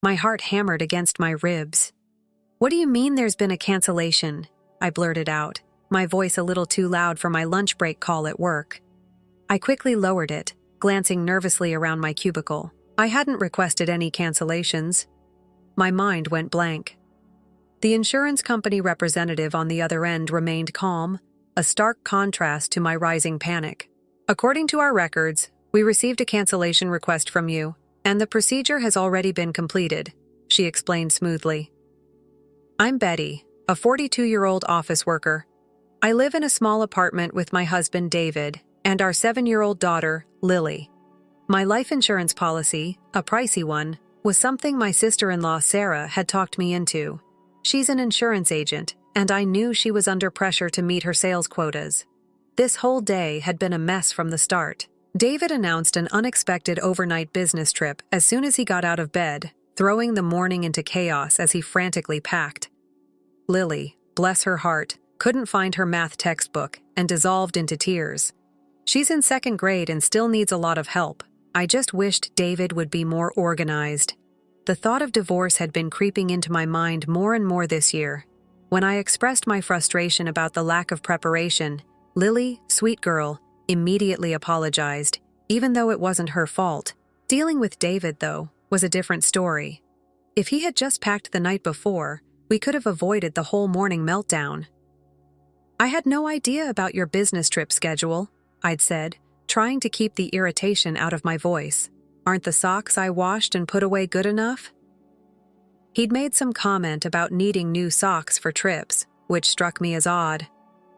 My heart hammered against my ribs. "What do you mean there's been a cancellation?" I blurted out, my voice a little too loud for my lunch break call at work. I quickly lowered it, glancing nervously around my cubicle. I hadn't requested any cancellations. My mind went blank. The insurance company representative on the other end remained calm, a stark contrast to my rising panic. "According to our records, we received a cancellation request from you, and the procedure has already been completed," she explained smoothly. "I'm Betty, a 42-year-old office worker. I live in a small apartment with my husband David and our 7-year-old daughter, Lily. My life insurance policy, a pricey one, was something my sister-in-law Sarah had talked me into. She's an insurance agent, and I knew she was under pressure to meet her sales quotas. This whole day had been a mess from the start. David announced an unexpected overnight business trip as soon as he got out of bed, throwing the morning into chaos as he frantically packed. Lily, bless her heart, couldn't find her math textbook and dissolved into tears. She's in 2nd grade and still needs a lot of help. I just wished David would be more organized. The thought of divorce had been creeping into my mind more and more this year. When I expressed my frustration about the lack of preparation, Lily, sweet girl, immediately apologized, even though it wasn't her fault. Dealing with David, though, was a different story. If he had just packed the night before, we could have avoided the whole morning meltdown. "I had no idea about your business trip schedule," I'd said, trying to keep the irritation out of my voice. "Aren't the socks I washed and put away good enough?" He'd made some comment about needing new socks for trips, which struck me as odd.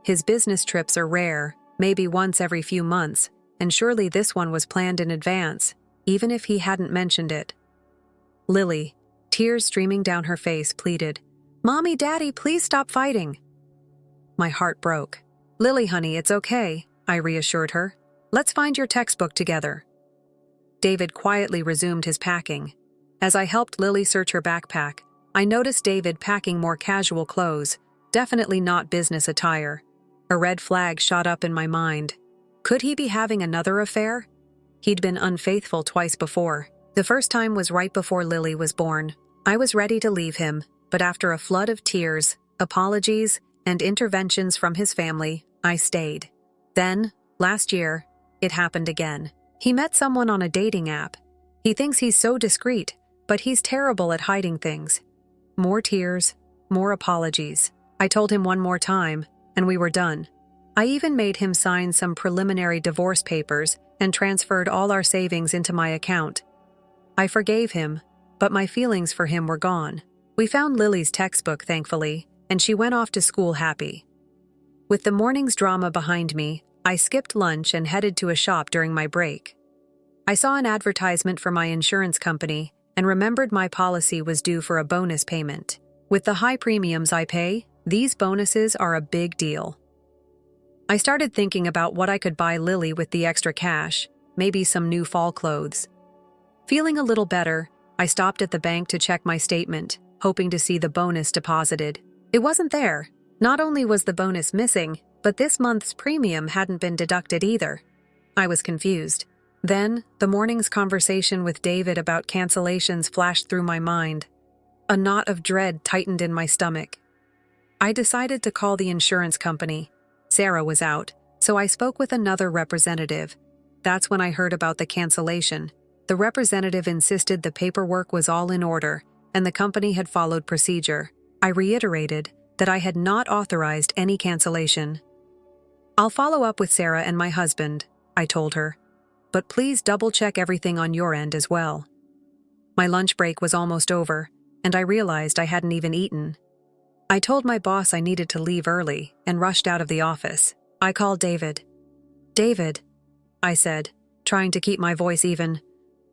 His business trips are rare, maybe once every few months, and surely this one was planned in advance, even if he hadn't mentioned it. Lily, tears streaming down her face, pleaded, "Mommy, Daddy, please stop fighting." My heart broke. "Lily, honey, it's okay," I reassured her. "Let's find your textbook together." David quietly resumed his packing. As I helped Lily search her backpack, I noticed David packing more casual clothes, definitely not business attire. A red flag shot up in my mind. Could he be having another affair? He'd been unfaithful twice before. The first time was right before Lily was born. I was ready to leave him, but after a flood of tears, apologies, and interventions from his family, I stayed. Then, last year, it happened again. He met someone on a dating app. He thinks he's so discreet, but he's terrible at hiding things. More tears, more apologies. I told him one more time, and we were done. I even made him sign some preliminary divorce papers and transferred all our savings into my account. I forgave him, but my feelings for him were gone. We found Lily's textbook, thankfully, and she went off to school happy. With the morning's drama behind me, I skipped lunch and headed to a shop during my break. I saw an advertisement for my insurance company and remembered my policy was due for a bonus payment. With the high premiums I pay, these bonuses are a big deal. I started thinking about what I could buy Lily with the extra cash, maybe some new fall clothes. Feeling a little better, I stopped at the bank to check my statement, hoping to see the bonus deposited. It wasn't there. Not only was the bonus missing, but this month's premium hadn't been deducted either. I was confused. Then, the morning's conversation with David about cancellations flashed through my mind. A knot of dread tightened in my stomach. I decided to call the insurance company. Sarah was out, so I spoke with another representative. That's when I heard about the cancellation. The representative insisted the paperwork was all in order, and the company had followed procedure. I reiterated that I had not authorized any cancellation. "I'll follow up with Sarah and my husband," I told her. "But please double-check everything on your end as well." My lunch break was almost over, and I realized I hadn't even eaten. I told my boss I needed to leave early and rushed out of the office. I called David. "David," I said, trying to keep my voice even.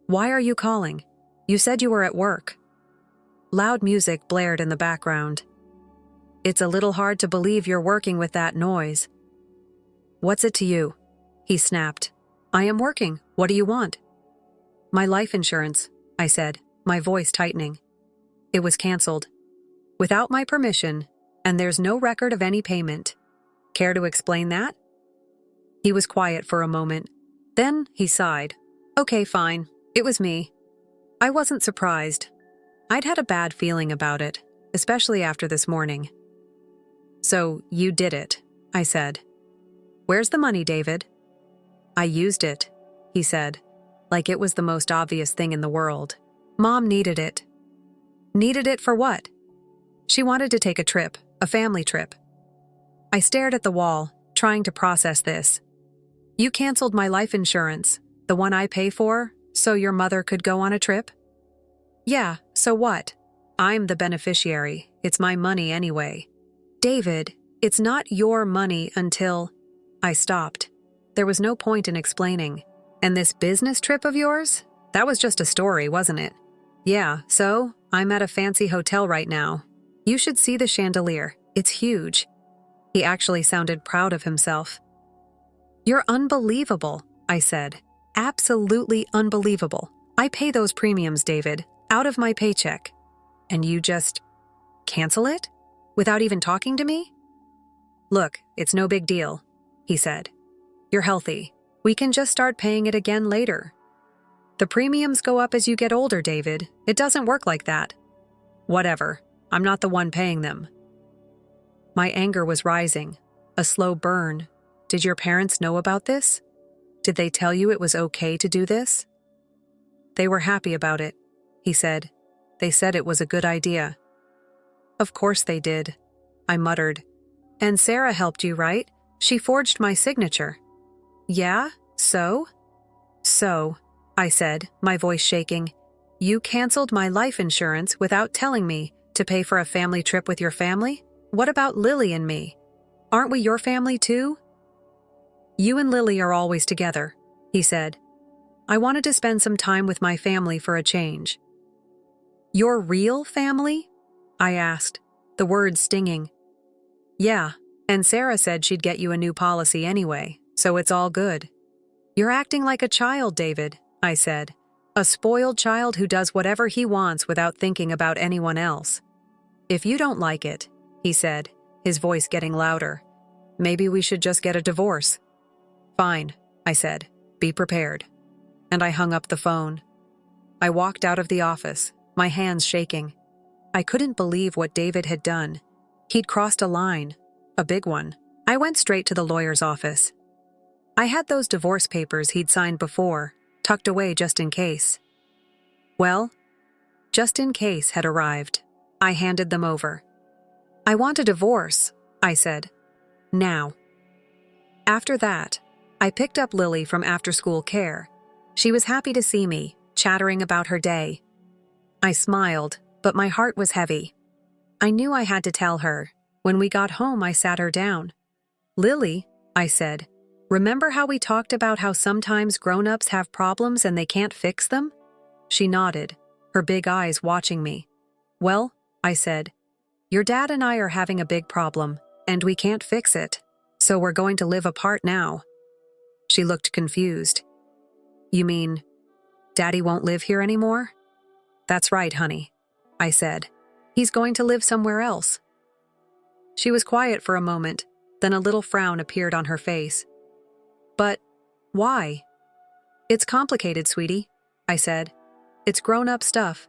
"Why are you calling? You said you were at work." Loud music blared in the background. "It's a little hard to believe you're working with that noise." "What's it to you?" he snapped. "I am working. What do you want?" "My life insurance," I said, my voice tightening. "It was canceled. Without my permission, and there's no record of any payment. Care to explain that?" He was quiet for a moment. Then he sighed. "Okay, fine. It was me." I wasn't surprised. I'd had a bad feeling about it, especially after this morning. "So, you did it," I said. "Where's the money, David?" "I used it," he said, like it was the most obvious thing in the world. "Mom needed it." "Needed it for what?" "She wanted to take a trip, a family trip." I stared at the wall, trying to process this. "You canceled my life insurance, the one I pay for, so your mother could go on a trip?" "Yeah, so what? I'm the beneficiary. It's my money anyway." "David, it's not your money until—" I stopped. There was no point in explaining. "And this business trip of yours? That was just a story, wasn't it?" "Yeah, so I'm at a fancy hotel right now. You should see the chandelier. It's huge." He actually sounded proud of himself. "You're unbelievable," I said. "Absolutely unbelievable. I pay those premiums, David, out of my paycheck. And you just cancel it? Without even talking to me?" "Look, it's no big deal," he said. "You're healthy. We can just start paying it again later." "The premiums go up as you get older, David. It doesn't work like that." "Whatever. I'm not the one paying them." My anger was rising, a slow burn. "Did your parents know about this? Did they tell you it was okay to do this?" "They were happy about it," he said. "They said it was a good idea." "Of course they did," I muttered. "And Sarah helped you, right? She forged my signature." "Yeah? So?" "So," I said, my voice shaking, "you canceled my life insurance without telling me to pay for a family trip with your family? What about Lily and me? Aren't we your family too?" "You and Lily are always together," he said. "I wanted to spend some time with my family for a change." "Your real family?" I asked, the words stinging. "Yeah, and Sarah said she'd get you a new policy anyway, so it's all good." "You're acting like a child, David," I said. "A spoiled child who does whatever he wants without thinking about anyone else." "If you don't like it," he said, his voice getting louder, "maybe we should just get a divorce." "Fine," I said. "Be prepared." And I hung up the phone. I walked out of the office, my hands shaking. I couldn't believe what David had done. He'd crossed a line, a big one. I went straight to the lawyer's office. I had those divorce papers he'd signed before, tucked away just in case. Well, just in case had arrived. I handed them over. "I want a divorce," I said. "Now." After that, I picked up Lily from after-school care. She was happy to see me, chattering about her day. I smiled, but my heart was heavy. I knew I had to tell her. When we got home, I sat her down. "Lily," I said, "remember how we talked about how sometimes grown-ups have problems and they can't fix them?" She nodded, her big eyes watching me. "Well," I said, "your dad and I are having a big problem, and we can't fix it, so we're going to live apart now." She looked confused. "You mean, Daddy won't live here anymore?" "That's right, honey," I said. "He's going to live somewhere else." She was quiet for a moment, then a little frown appeared on her face. "But why?" "It's complicated, sweetie," I said. "It's grown-up stuff.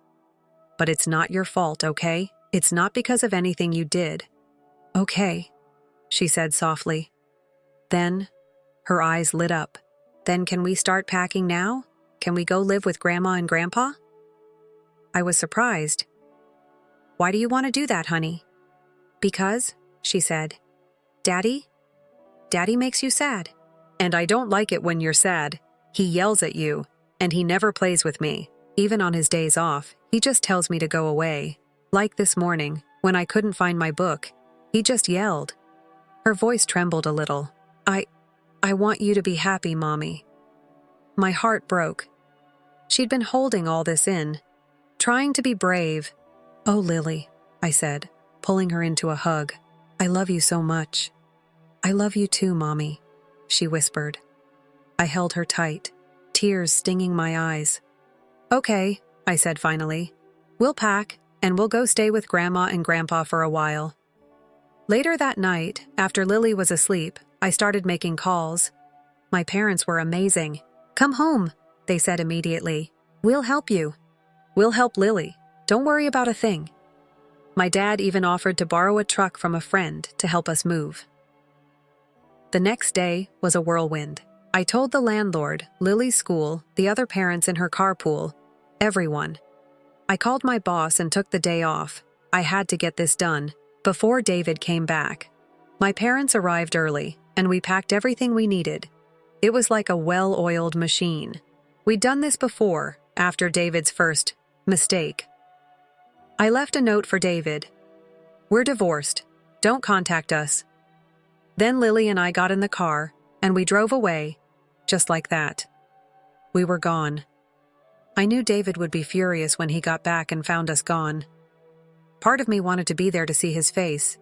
But it's not your fault, okay? It's not because of anything you did." "Okay," she said softly. Then, her eyes lit up. "Then can we start packing now? Can we go live with Grandma and Grandpa?" I was surprised. "Why do you want to do that, honey?" "Because," she said, Daddy makes you sad. And I don't like it when you're sad. He yells at you, and he never plays with me. Even on his days off, he just tells me to go away. Like this morning, when I couldn't find my book, he just yelled." Her voice trembled a little. I want you to be happy, Mommy." My heart broke. She'd been holding all this in, trying to be brave. "Oh, Lily," I said, pulling her into a hug. "I love you so much." "I love you too, Mommy," she whispered. I held her tight, tears stinging my eyes. "Okay," I said finally. "We'll pack, and we'll go stay with Grandma and Grandpa for a while." Later that night, after Lily was asleep, I started making calls. My parents were amazing. "Come home," they said immediately. "We'll help you. We'll help Lily." Don't worry about a thing. My dad even offered to borrow a truck from a friend to help us move. The next day was a whirlwind. I told the landlord, Lily's school, the other parents in her carpool, everyone. I called my boss and took the day off. I had to get this done before David came back. My parents arrived early, and we packed everything we needed. It was like a well-oiled machine. We'd done this before, after David's first mistake. I left a note for David. "We're divorced. Don't contact us." Then Lily and I got in the car, and we drove away, just like that. We were gone. I knew David would be furious when he got back and found us gone. Part of me wanted to be there to see his face,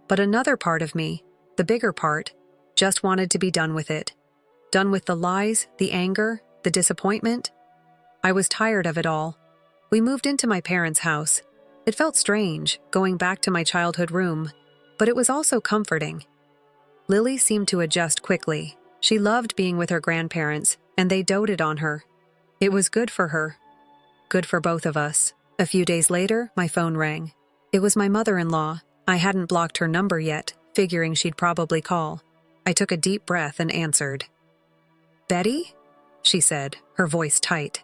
but another part of me, the bigger part, just wanted to be done with it. Done with the lies, the anger, the disappointment. I was tired of it all. We moved into my parents' house. It felt strange, going back to my childhood room, but it was also comforting. Lily seemed to adjust quickly. She loved being with her grandparents, and they doted on her. It was good for her. Good for both of us. A few days later, my phone rang. It was my mother-in-law. I hadn't blocked her number yet, figuring she'd probably call. I took a deep breath and answered. "Betty?" she said, her voice tight.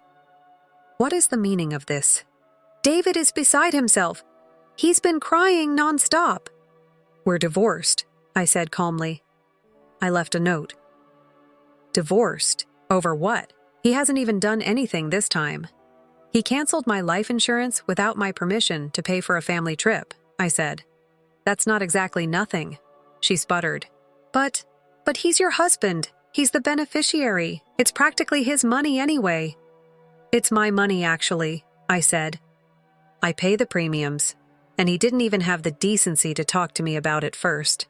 "What is the meaning of this?" "David is beside himself. He's been crying nonstop." "We're divorced," I said calmly. I left a note. "Divorced? Over what? He hasn't even done anything this time." "He canceled my life insurance without my permission to pay for a family trip," I said. "That's not exactly nothing," she sputtered. But he's your husband. He's the beneficiary. It's practically his money anyway." "It's my money, actually," I said. "I pay the premiums, and he didn't even have the decency to talk to me about it first."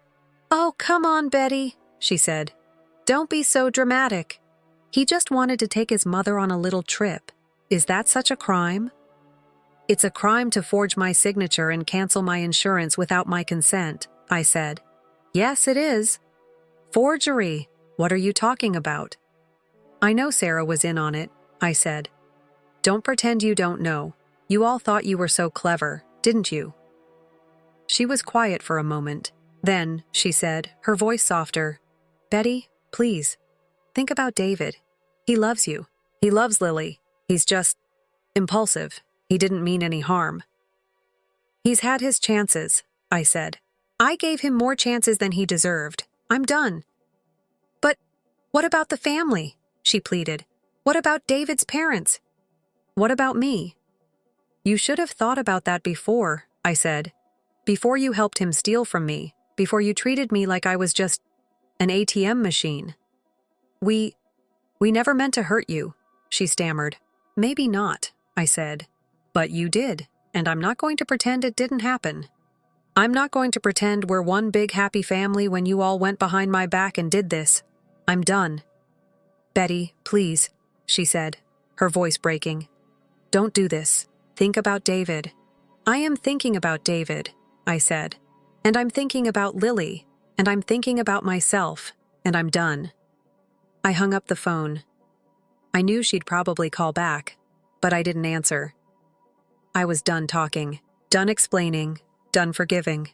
"Oh, come on, Betty," she said. "Don't be so dramatic. He just wanted to take his mother on a little trip. Is that such a crime?" "It's a crime to forge my signature and cancel my insurance without my consent," I said. "Yes, it is." "Forgery? What are you talking about?" "I know Sarah was in on it," I said. "Don't pretend you don't know. You all thought you were so clever, didn't you?" She was quiet for a moment. Then, she said, her voice softer, "Betty, please, think about David. He loves you. He loves Lily. He's just impulsive. He didn't mean any harm." "He's had his chances," I said. "I gave him more chances than he deserved. I'm done." "But what about the family?" she pleaded. "What about David's parents? What about me?" "You should have thought about that before," I said. "Before you helped him steal from me. Before you treated me like I was just an ATM machine." We never meant to hurt you," she stammered. "Maybe not," I said. "But you did, and I'm not going to pretend it didn't happen. I'm not going to pretend we're one big happy family when you all went behind my back and did this. I'm done." "Betty, please," she said, her voice breaking. "Don't do this. Think about David." "I am thinking about David," I said. "And I'm thinking about Lily, and I'm thinking about myself, and I'm done." I hung up the phone. I knew she'd probably call back, but I didn't answer. I was done talking, done explaining, done forgiving.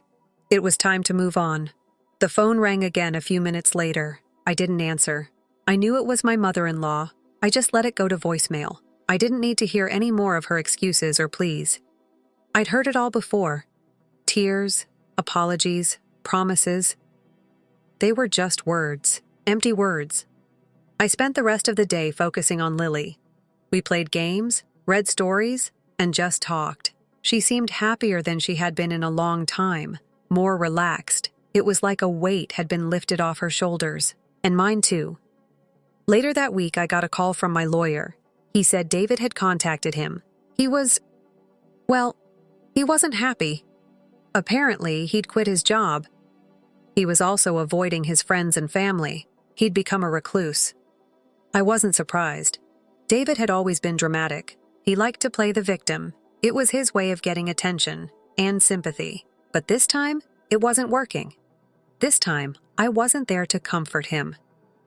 It was time to move on. The phone rang again a few minutes later. I didn't answer. I knew it was my mother-in-law. I just let it go to voicemail. I didn't need to hear any more of her excuses or pleas. I'd heard it all before. Tears, apologies, promises. They were just words, empty words. I spent the rest of the day focusing on Lily. We played games, read stories, and just talked. She seemed happier than she had been in a long time, more relaxed. It was like a weight had been lifted off her shoulders, and mine too. Later that week, I got a call from my lawyer. He said David had contacted him. He wasn't happy. Apparently, he'd quit his job. He was also avoiding his friends and family. He'd become a recluse. I wasn't surprised. David had always been dramatic. He liked to play the victim. It was his way of getting attention and sympathy. But this time, it wasn't working. This time, I wasn't there to comfort him,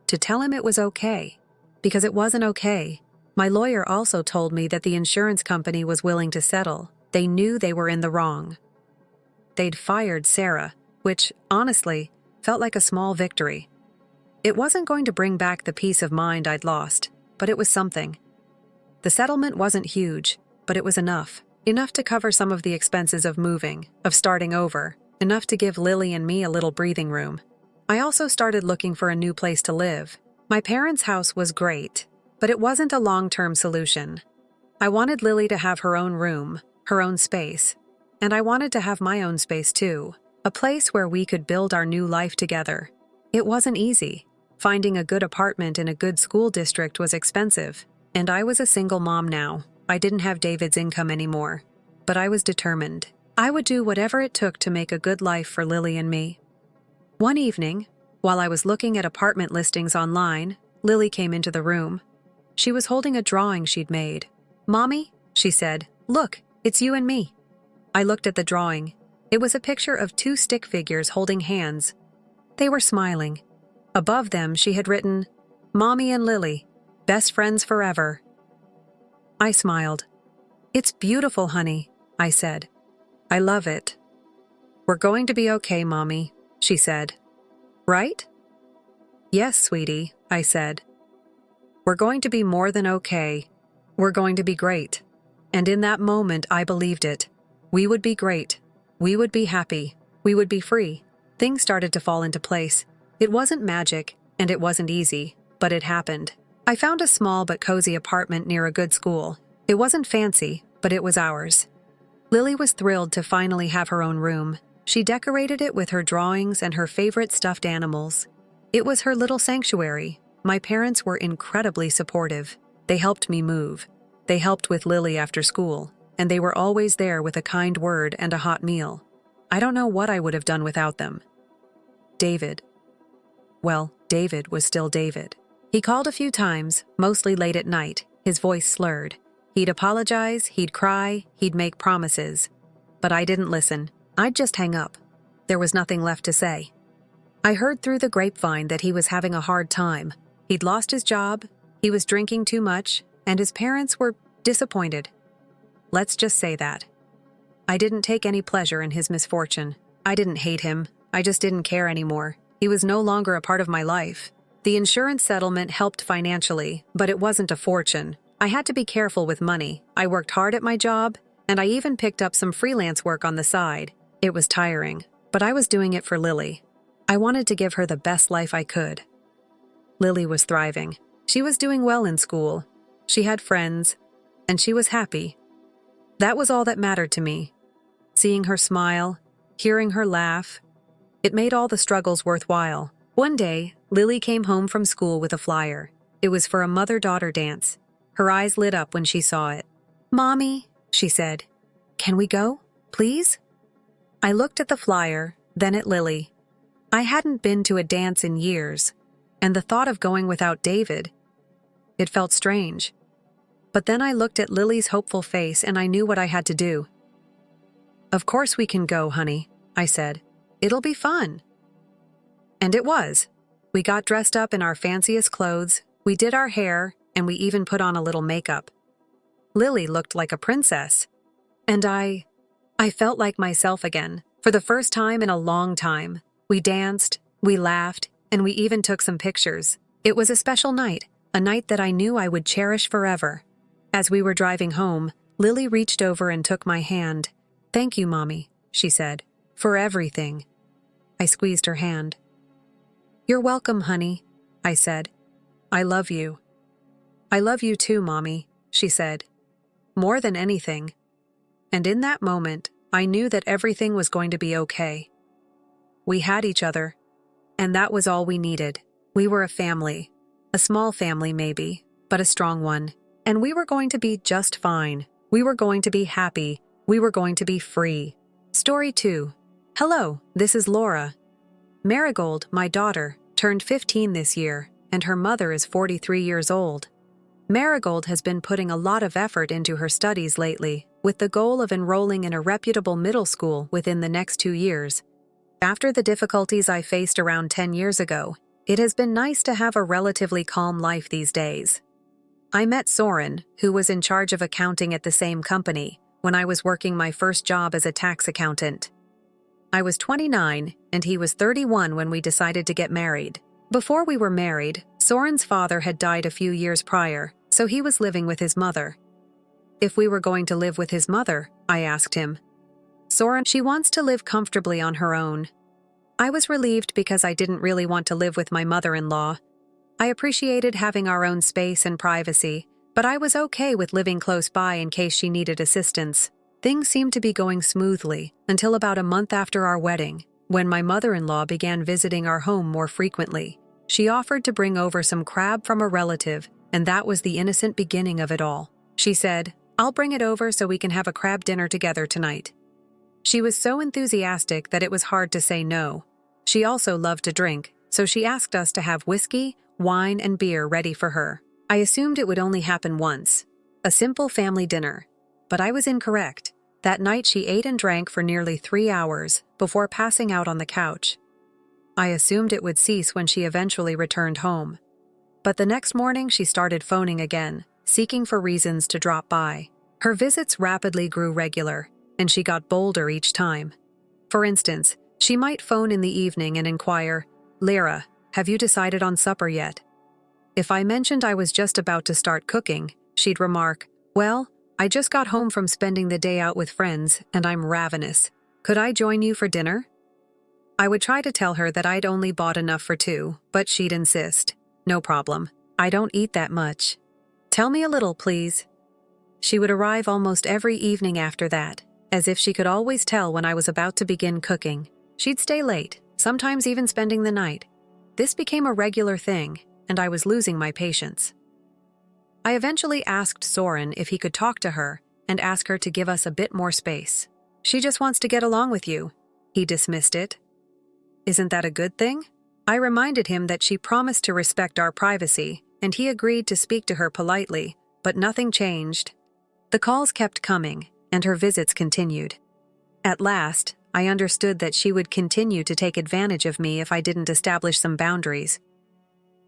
to tell him it was okay, because it wasn't okay. My lawyer also told me that the insurance company was willing to settle, They knew they were in the wrong. They'd fired Sarah, which, honestly, felt like a small victory. It wasn't going to bring back the peace of mind I'd lost, but it was something. The settlement wasn't huge, but it was enough. Enough to cover some of the expenses of moving, of starting over, enough to give Lily and me a little breathing room. I also started looking for a new place to live. My parents' house was great, but it wasn't a long-term solution. I wanted Lily to have her own room, her own space, and I wanted to have my own space too, a place where we could build our new life together. It wasn't easy. Finding a good apartment in a good school district was expensive, and I was a single mom now. I didn't have David's income anymore, but I was determined. I would do whatever it took to make a good life for Lily and me. One evening, while I was looking at apartment listings online, Lily came into the room. She was holding a drawing she'd made. "Mommy," she said, "look, it's you and me." I looked at the drawing. It was a picture of two stick figures holding hands. They were smiling. Above them, she had written, "Mommy and Lily, best friends forever." I smiled. "It's beautiful, honey," I said. "I love it." "We're going to be okay, Mommy," she said. "Right?" "Yes, sweetie," I said. "We're going to be more than okay. We're going to be great." And in that moment, I believed it. We would be great. We would be happy. We would be free. Things started to fall into place. It wasn't magic, and it wasn't easy, but it happened. I found a small but cozy apartment near a good school. It wasn't fancy, but it was ours. Lily was thrilled to finally have her own room. She decorated it with her drawings and her favorite stuffed animals. It was her little sanctuary. My parents were incredibly supportive. They helped me move. They helped with Lily after school, and they were always there with a kind word and a hot meal. I don't know what I would have done without them. David. Well, David was still David. He called a few times, mostly late at night, his voice slurred. He'd apologize, he'd cry, he'd make promises. But I didn't listen. I'd just hang up. There was nothing left to say. I heard through the grapevine that he was having a hard time. He'd lost his job, he was drinking too much, and his parents were disappointed. Let's just say that. I didn't take any pleasure in his misfortune. I didn't hate him. I just didn't care anymore. He was no longer a part of my life. The insurance settlement helped financially, but it wasn't a fortune. I had to be careful with money. I worked hard at my job, and I even picked up some freelance work on the side. It was tiring, but I was doing it for Lily. I wanted to give her the best life I could. Lily was thriving. She was doing well in school. She had friends, and she was happy. That was all that mattered to me. Seeing her smile, hearing her laugh, it made all the struggles worthwhile. One day, Lily came home from school with a flyer. It was for a mother-daughter dance. Her eyes lit up when she saw it. "Mommy," she said, "can we go, please?" I looked at the flyer, then at Lily. I hadn't been to a dance in years, and the thought of going without David, it felt strange. But then I looked at Lily's hopeful face and I knew what I had to do. "Of course we can go, honey," I said. "It'll be fun." And it was. We got dressed up in our fanciest clothes, we did our hair, and we even put on a little makeup. Lily looked like a princess. And I felt like myself again, for the first time in a long time. We danced, we laughed, and we even took some pictures. It was a special night, a night that I knew I would cherish forever. As we were driving home, Lily reached over and took my hand. "Thank you, Mommy," she said, "for everything." I squeezed her hand. "You're welcome, honey," I said. "I love you." "I love you too, Mommy," she said. "More than anything." And in that moment, I knew that everything was going to be okay. We had each other, and that was all we needed. We were a family. A small family, maybe, but a strong one. And we were going to be just fine. We were going to be happy. We were going to be free. Story 2. Hello, this is Laura. Marigold, my daughter, turned 15 this year, and her mother is 43 years old. Marigold has been putting a lot of effort into her studies lately, with the goal of enrolling in a reputable middle school within the next 2 years. After the difficulties I faced around 10 years ago, it has been nice to have a relatively calm life these days. I met Soren, who was in charge of accounting at the same company, when I was working my first job as a tax accountant. I was 29 and he was 31 when we decided to get married. Before we were married, Soren's father had died a few years prior, so he was living with his mother. If we were going to live with his mother, I asked him. Soren, she wants to live comfortably on her own. I was relieved because I didn't really want to live with my mother-in-law. I appreciated having our own space and privacy, but I was okay with living close by in case she needed assistance. Things seemed to be going smoothly until about a month after our wedding, when my mother-in-law began visiting our home more frequently. She offered to bring over some crab from a relative, and that was the innocent beginning of it all. She said, "I'll bring it over so we can have a crab dinner together tonight." She was so enthusiastic that it was hard to say no. She also loved to drink, so she asked us to have whiskey, wine, and beer ready for her. I assumed it would only happen once, a simple family dinner. But I was incorrect. That night she ate and drank for nearly 3 hours before passing out on the couch. I assumed it would cease when she eventually returned home. But the next morning she started phoning again, seeking for reasons to drop by. Her visits rapidly grew regular, and she got bolder each time. For instance, she might phone in the evening and inquire, "Lyra, have you decided on supper yet?" If I mentioned I was just about to start cooking, she'd remark, "Well, I just got home from spending the day out with friends, and I'm ravenous. Could I join you for dinner?" I would try to tell her that I'd only bought enough for 2, but she'd insist. "No problem. I don't eat that much. Tell me a little, please." She would arrive almost every evening after that, as if she could always tell when I was about to begin cooking. She'd stay late, sometimes even spending the night. This became a regular thing, and I was losing my patience. I eventually asked Soren if he could talk to her and ask her to give us a bit more space. "She just wants to get along with you." He dismissed it. "Isn't that a good thing?" I reminded him that she promised to respect our privacy, and he agreed to speak to her politely, but nothing changed. The calls kept coming, and her visits continued. At last, I understood that she would continue to take advantage of me if I didn't establish some boundaries.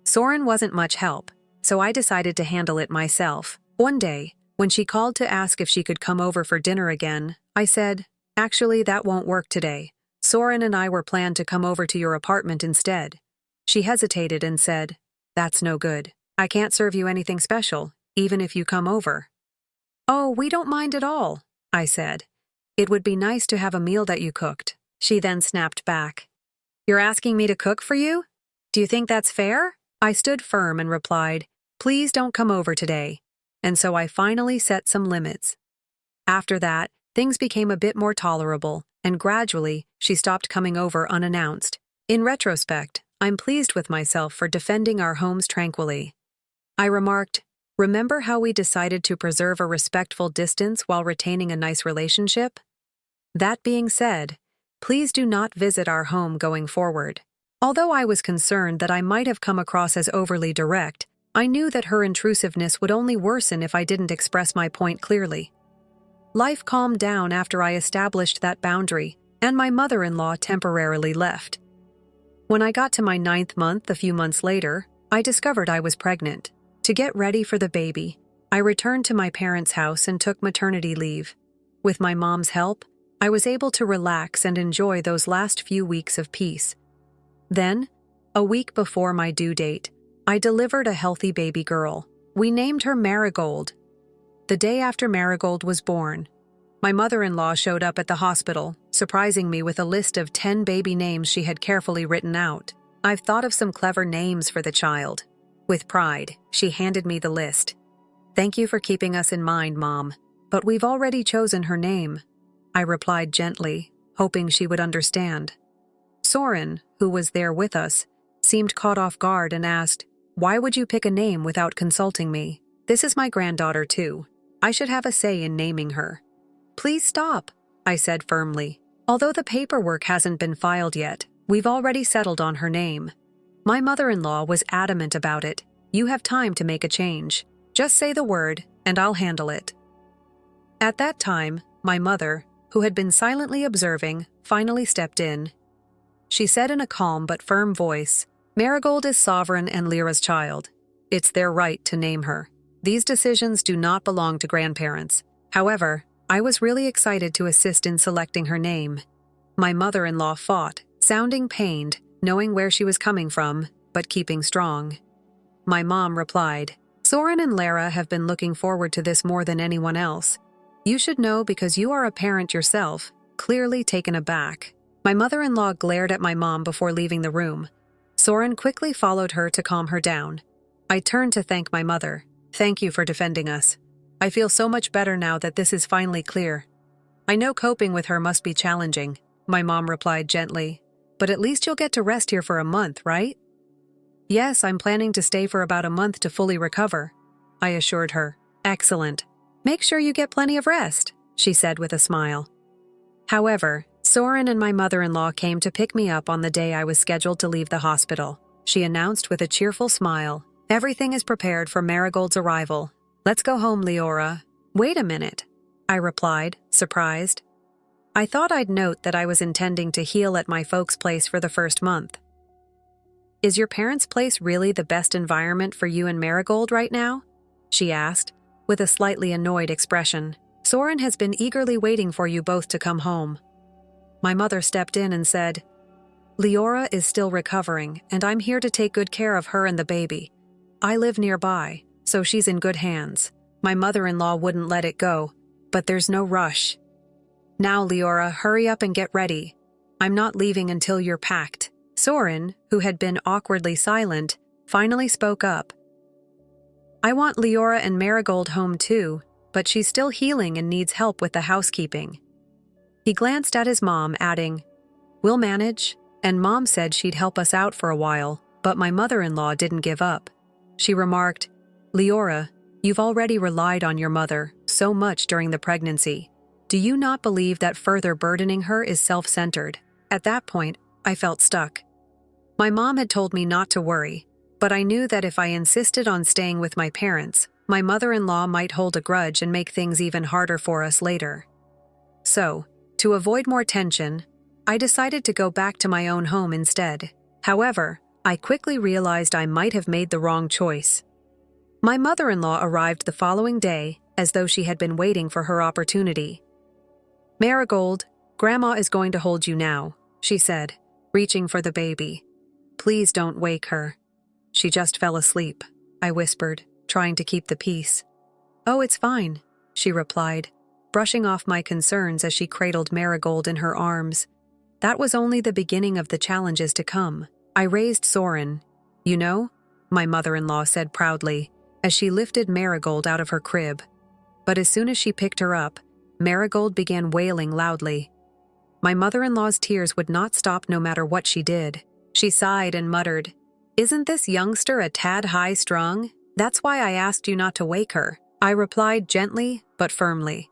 Soren wasn't much help, so I decided to handle it myself. One day, when she called to ask if she could come over for dinner again, I said, "Actually, that won't work today. Soren and I were planned to come over to your apartment instead." She hesitated and said, "That's no good. I can't serve you anything special, even if you come over." "Oh, we don't mind at all," I said. "It would be nice to have a meal that you cooked." She then snapped back. "You're asking me to cook for you? Do you think that's fair?" I stood firm and replied, "Please don't come over today." And so I finally set some limits. After that, things became a bit more tolerable, and gradually, she stopped coming over unannounced. In retrospect, I'm pleased with myself for defending our homes tranquilly. I remarked, "Remember how we decided to preserve a respectful distance while retaining a nice relationship? That being said, please do not visit our home going forward." Although I was concerned that I might have come across as overly direct, I knew that her intrusiveness would only worsen if I didn't express my point clearly. Life calmed down after I established that boundary, and my mother-in-law temporarily left. When I got to my 9th month a few months later, I discovered I was pregnant. To get ready for the baby, I returned to my parents' house and took maternity leave. With my mom's help, I was able to relax and enjoy those last few weeks of peace. Then, a week before my due date, I delivered a healthy baby girl. We named her Marigold. The day after Marigold was born, my mother-in-law showed up at the hospital, surprising me with a list of 10 baby names she had carefully written out. "I've thought of some clever names for the child." With pride, she handed me the list. "Thank you for keeping us in mind, Mom, but we've already chosen her name," I replied gently, hoping she would understand. Soren, who was there with us, seemed caught off guard and asked, "Why would you pick a name without consulting me? This is my granddaughter too. I should have a say in naming her." "Please stop," I said firmly. "Although the paperwork hasn't been filed yet, we've already settled on her name." My mother-in-law was adamant about it. "You have time to make a change. Just say the word, and I'll handle it." At that time, my mother, who had been silently observing, finally stepped in. She said in a calm but firm voice, "Marigold is Sovereign and Lyra's child. It's their right to name her. These decisions do not belong to grandparents. However, I was really excited to assist in selecting her name. My mother-in-law fought, sounding pained, knowing where she was coming from, but keeping strong. My mom replied, Soren and Lara have been looking forward to this more than anyone else. You should know because you are a parent yourself, clearly taken aback. My mother-in-law glared at my mom before leaving the room. Soren quickly followed her to calm her down. I turned to thank my mother. Thank you for defending us. I feel so much better now that this is finally clear. I know coping with her must be challenging, my mom replied gently. But at least you'll get to rest here for a month, right? Yes, I'm planning to stay for about a month to fully recover, I assured her. Excellent. Make sure you get plenty of rest, she said with a smile. However, Soren and my mother-in-law came to pick me up on the day I was scheduled to leave the hospital. She announced with a cheerful smile, Everything is prepared for Marigold's arrival. Let's go home, Leora. Wait a minute, I replied, surprised. I thought I'd note that I was intending to heal at my folks' place for the first month. Is your parents' place really the best environment for you and Marigold right now? She asked, with a slightly annoyed expression. Soren has been eagerly waiting for you both to come home. My mother stepped in and said, Leora is still recovering, and I'm here to take good care of her and the baby. I live nearby, so she's in good hands. My mother-in-law wouldn't let it go, but there's no rush. Now, Leora, hurry up and get ready. I'm not leaving until you're packed. Soren, who had been awkwardly silent, finally spoke up. I want Leora and Marigold home too, but she's still healing and needs help with the housekeeping. He glanced at his mom, adding, We'll manage, and Mom said she'd help us out for a while, but my mother-in-law didn't give up. She remarked, Leora, you've already relied on your mother so much during the pregnancy. Do you not believe that further burdening her is self-centered? At that point, I felt stuck. My mom had told me not to worry, but I knew that if I insisted on staying with my parents, my mother-in-law might hold a grudge and make things even harder for us later. So, to avoid more tension, I decided to go back to my own home instead. However, I quickly realized I might have made the wrong choice. My mother-in-law arrived the following day, as though she had been waiting for her opportunity. Marigold, Grandma is going to hold you now, she said, reaching for the baby. Please don't wake her. She just fell asleep, I whispered, trying to keep the peace. Oh, it's fine, she replied, brushing off my concerns as she cradled Marigold in her arms. That was only the beginning of the challenges to come. I raised Soren. You know, my mother-in-law said proudly, as she lifted Marigold out of her crib. But as soon as she picked her up, Marigold began wailing loudly. My mother-in-law's tears would not stop no matter what she did. She sighed and muttered, Isn't this youngster a tad high-strung? That's why I asked you not to wake her, I replied gently but firmly.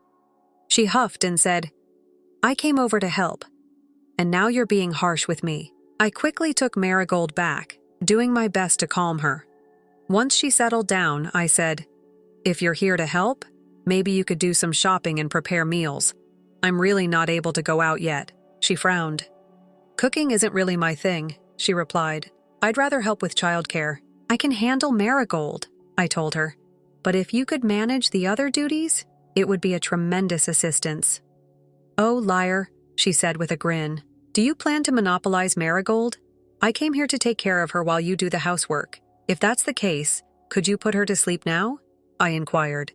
She huffed and said, I came over to help, and now you're being harsh with me. I quickly took Marigold back, doing my best to calm her. Once she settled down, I said, If you're here to help, maybe you could do some shopping and prepare meals. I'm really not able to go out yet. She frowned. Cooking isn't really my thing, she replied. I'd rather help with childcare. I can handle Marigold, I told her. But if you could manage the other duties, it would be a tremendous assistance. Oh, liar, she said with a grin. Do you plan to monopolize Marigold? I came here to take care of her while you do the housework. If that's the case, could you put her to sleep now? I inquired.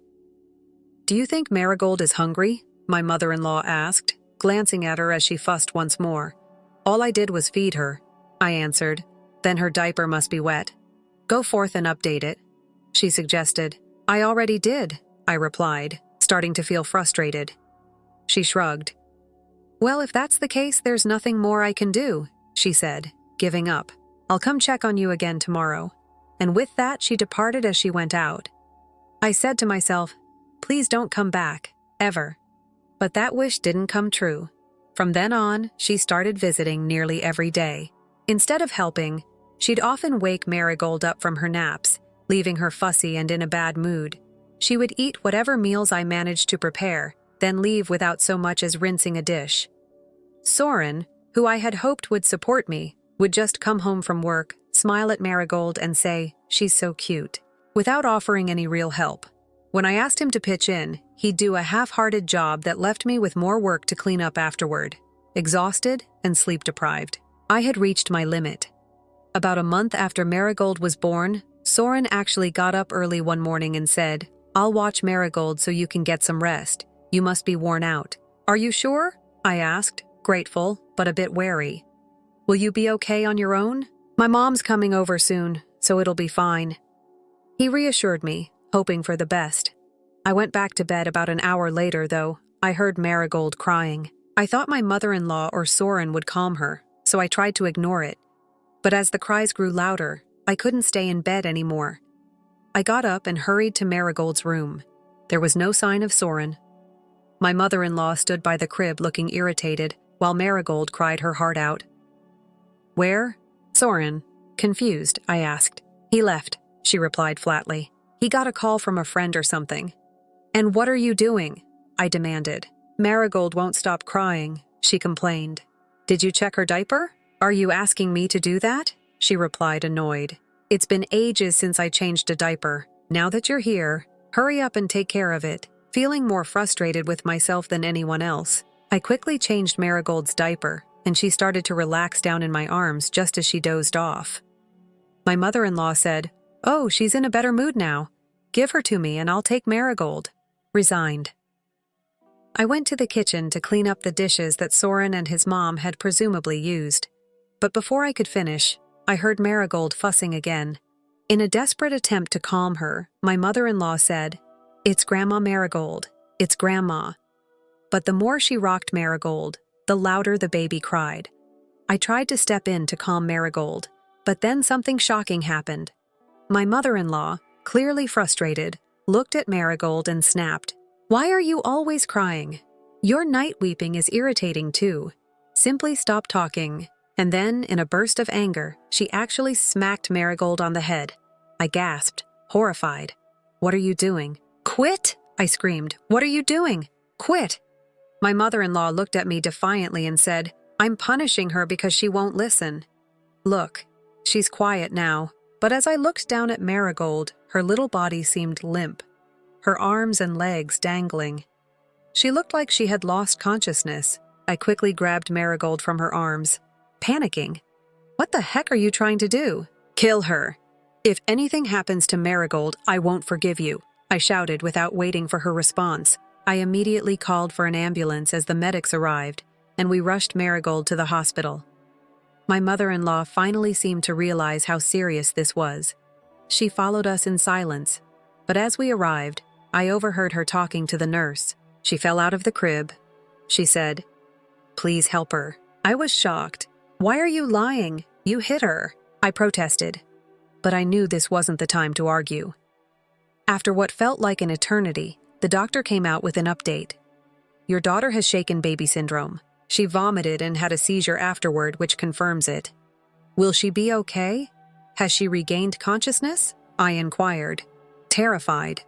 Do you think Marigold is hungry? My mother-in-law asked, glancing at her as she fussed once more. All I did was feed her, I answered. Then her diaper must be wet. Go forth and update it, she suggested. I already did, I replied, starting to feel frustrated. She shrugged. Well, if that's the case, there's nothing more I can do, she said, giving up. I'll come check on you again tomorrow. And with that, she departed as she went out. I said to myself, please don't come back, ever. But that wish didn't come true. From then on, she started visiting nearly every day. Instead of helping, she'd often wake Marigold up from her naps, leaving her fussy and in a bad mood. She would eat whatever meals I managed to prepare, then leave without so much as rinsing a dish. Soren, who I had hoped would support me, would just come home from work, smile at Marigold and say, she's so cute, without offering any real help. When I asked him to pitch in, he'd do a half-hearted job that left me with more work to clean up afterward, exhausted and sleep-deprived. I had reached my limit. About a month after Marigold was born, Soren actually got up early one morning and said, "I'll watch Marigold so you can get some rest. You must be worn out." "Are you sure?" I asked, grateful, but a bit wary. "Will you be okay on your own?" "My mom's coming over soon, so it'll be fine." He reassured me, hoping for the best. I went back to bed about an hour later, though. I heard Marigold crying. I thought my mother-in-law or Soren would calm her, so I tried to ignore it. But as the cries grew louder, I couldn't stay in bed anymore. I got up and hurried to Marigold's room. There was no sign of Soren. My mother-in-law stood by the crib looking irritated, while Marigold cried her heart out. "Where?" "Soren." Confused, I asked. "He left," she replied flatly. "He got a call from a friend or something." "And what are you doing?" I demanded. "Marigold won't stop crying," she complained. "Did you check her diaper?" "Are you asking me to do that?" she replied, annoyed. "It's been ages since I changed a diaper. Now that you're here, hurry up and take care of it." Feeling more frustrated with myself than anyone else, I quickly changed Marigold's diaper, and she started to relax down in my arms just as she dozed off. My mother-in-law said, "Oh, she's in a better mood now. Give her to me and I'll take Marigold." Resigned. I went to the kitchen to clean up the dishes that Soren and his mom had presumably used. But before I could finish, I heard Marigold fussing again. In a desperate attempt to calm her, my mother-in-law said, "It's Grandma Marigold. It's Grandma." But the more she rocked Marigold, the louder the baby cried. I tried to step in to calm Marigold, but then something shocking happened. My mother-in-law, clearly frustrated, looked at Marigold and snapped, "Why are you always crying? Your night weeping is irritating too. Simply stop talking." And then, in a burst of anger, she actually smacked Marigold on the head. I gasped, horrified. "What are you doing?" "Quit!" I screamed. "What are you doing? Quit!" My mother-in-law looked at me defiantly and said, "I'm punishing her because she won't listen." Look, she's quiet now, but as I looked down at Marigold, her little body seemed limp, her arms and legs dangling. She looked like she had lost consciousness. I quickly grabbed Marigold from her arms, panicking. "What the heck are you trying to do?" "Kill her. If anything happens to Marigold, I won't forgive you," I shouted without waiting for her response. I immediately called for an ambulance as the medics arrived, and we rushed Marigold to the hospital. My mother-in-law finally seemed to realize how serious this was. She followed us in silence, but as we arrived, I overheard her talking to the nurse. "She fell out of the crib," she said. "Please help her." I was shocked. "Why are you lying? You hit her," I protested. But I knew this wasn't the time to argue. After what felt like an eternity, the doctor came out with an update. "Your daughter has shaken baby syndrome. She vomited and had a seizure afterward, which confirms it." "Will she be okay? Has she regained consciousness?" I inquired, terrified.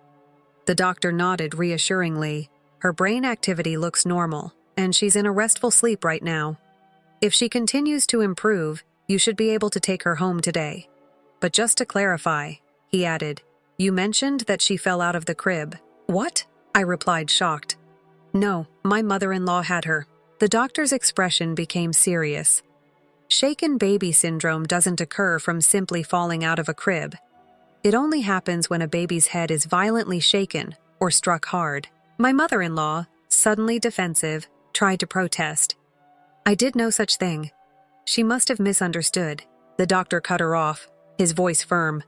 The doctor nodded reassuringly. "Her brain activity looks normal, and she's in a restful sleep right now. If she continues to improve, you should be able to take her home today. But just to clarify," he added, "you mentioned that she fell out of the crib." "What?" I replied, shocked. "No, my mother-in-law had her." The doctor's expression became serious. Shaken baby syndrome doesn't occur from simply falling out of a crib. It only happens when a baby's head is violently shaken or struck hard. My mother-in-law, suddenly defensive, tried to protest. "I did no such thing." She must have misunderstood. The doctor cut her off, his voice firm.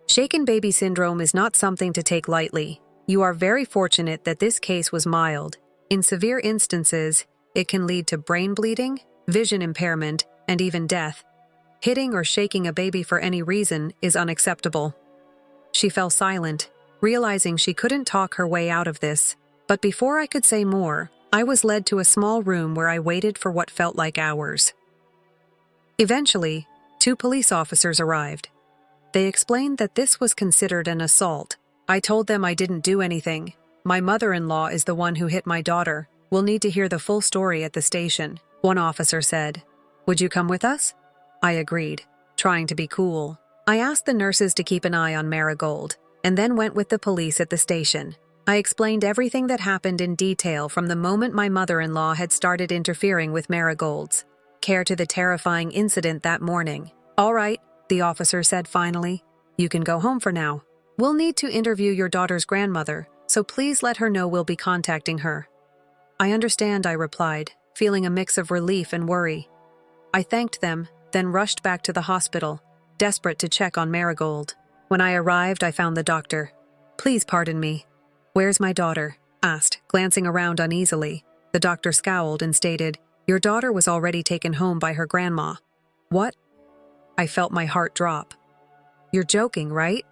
"Shaken baby syndrome is not something to take lightly. You are very fortunate that this case was mild. In severe instances, it can lead to brain bleeding, vision impairment, and even death. Hitting or shaking a baby for any reason is unacceptable." She fell silent, realizing she couldn't talk her way out of this. But before I could say more, I was led to a small room where I waited for what felt like hours. Eventually, 2 police officers arrived. They explained that this was considered an assault. I told them I didn't do anything. "My mother-in-law is the one who hit my daughter. We'll need to hear the full story at the station," one officer said. "Would you come with us?" I agreed, trying to be cool. I asked the nurses to keep an eye on Marigold. and then went with the police at the station. I explained everything that happened in detail from the moment my mother-in-law had started interfering with Marigold's care to the terrifying incident that morning. "All right," the officer said finally. "You can go home for now. We'll need to interview your daughter's grandmother, so please let her know we'll be contacting her." "I understand," I replied, feeling a mix of relief and worry. I thanked them, then rushed back to the hospital, desperate to check on Marigold. When I arrived, I found the doctor. "Please pardon me. Where's my daughter?" asked, glancing around uneasily. The doctor scowled and stated, "Your daughter was already taken home by her grandma." "What?" I felt my heart drop. "You're joking, right?"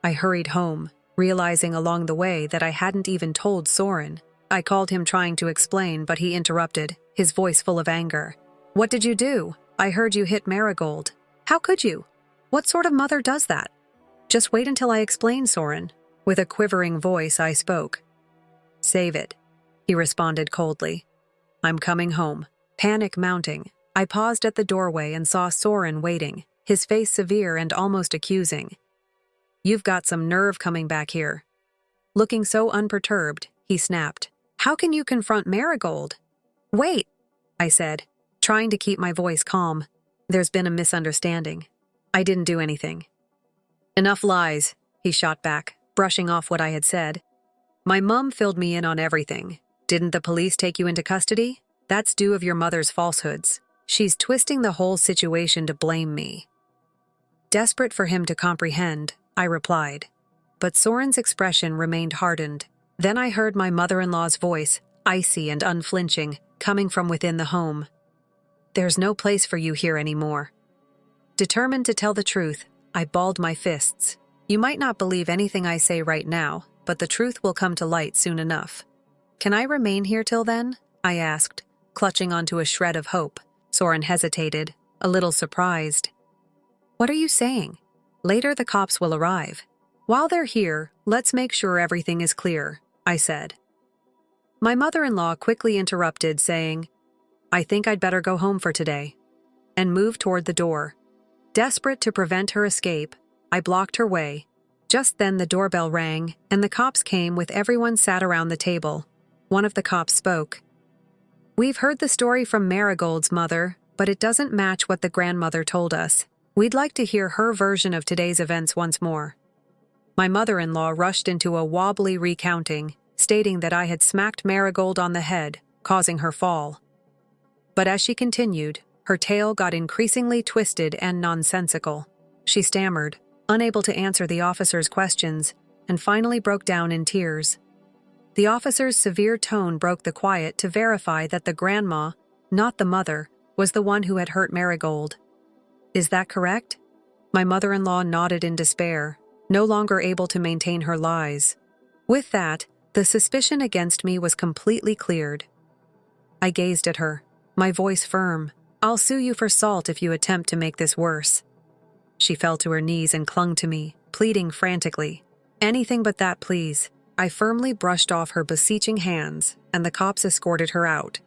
I hurried home, realizing along the way that I hadn't even told Soren. I called him trying to explain, but he interrupted, his voice full of anger. "What did you do? I heard you hit Marigold. How could you? What sort of mother does that?" "Just wait until I explain, Soren." With a quivering voice, I spoke. "Save it," he responded coldly. "I'm coming home." Panic mounting, I paused at the doorway and saw Soren waiting, his face severe and almost accusing. "You've got some nerve coming back here." Looking so unperturbed, he snapped, "How can you confront Marigold?" "Wait," I said, trying to keep my voice calm. "There's been a misunderstanding. I didn't do anything." "Enough lies," he shot back, brushing off what I had said. "My mum filled me in on everything. Didn't the police take you into custody? That's due of your mother's falsehoods. She's twisting the whole situation to blame me." Desperate for him to comprehend, I replied. But Soren's expression remained hardened. Then I heard my mother-in-law's voice, icy and unflinching, coming from within the home. "There's no place for you here anymore." Determined to tell the truth, I balled my fists. "You might not believe anything I say right now, but the truth will come to light soon enough." "Can I remain here till then?" I asked, clutching onto a shred of hope. Soren hesitated, a little surprised. "What are you saying? Later the cops will arrive. While they're here, let's make sure everything is clear," I said. My mother-in-law quickly interrupted, saying, "I think I'd better go home for today," and moved toward the door. Desperate to prevent her escape, I blocked her way. Just then the doorbell rang, and the cops came with everyone sat around the table. One of the cops spoke. "We've heard the story from Marigold's mother, but it doesn't match what the grandmother told us. We'd like to hear her version of today's events once more." My mother-in-law rushed into a wobbly recounting, stating that I had smacked Marigold on the head, causing her fall. But as she continued, her tale got increasingly twisted and nonsensical. She stammered, unable to answer the officer's questions, and finally broke down in tears. The officer's severe tone broke the quiet to verify that the grandma, not the mother, was the one who had hurt Marigold. "Is that correct?" My mother-in-law nodded in despair, no longer able to maintain her lies. With that, the suspicion against me was completely cleared. I gazed at her, my voice firm. "I'll sue you for assault if you attempt to make this worse." She fell to her knees and clung to me, pleading frantically. "Anything but that, please." I firmly brushed off her beseeching hands, and the cops escorted her out.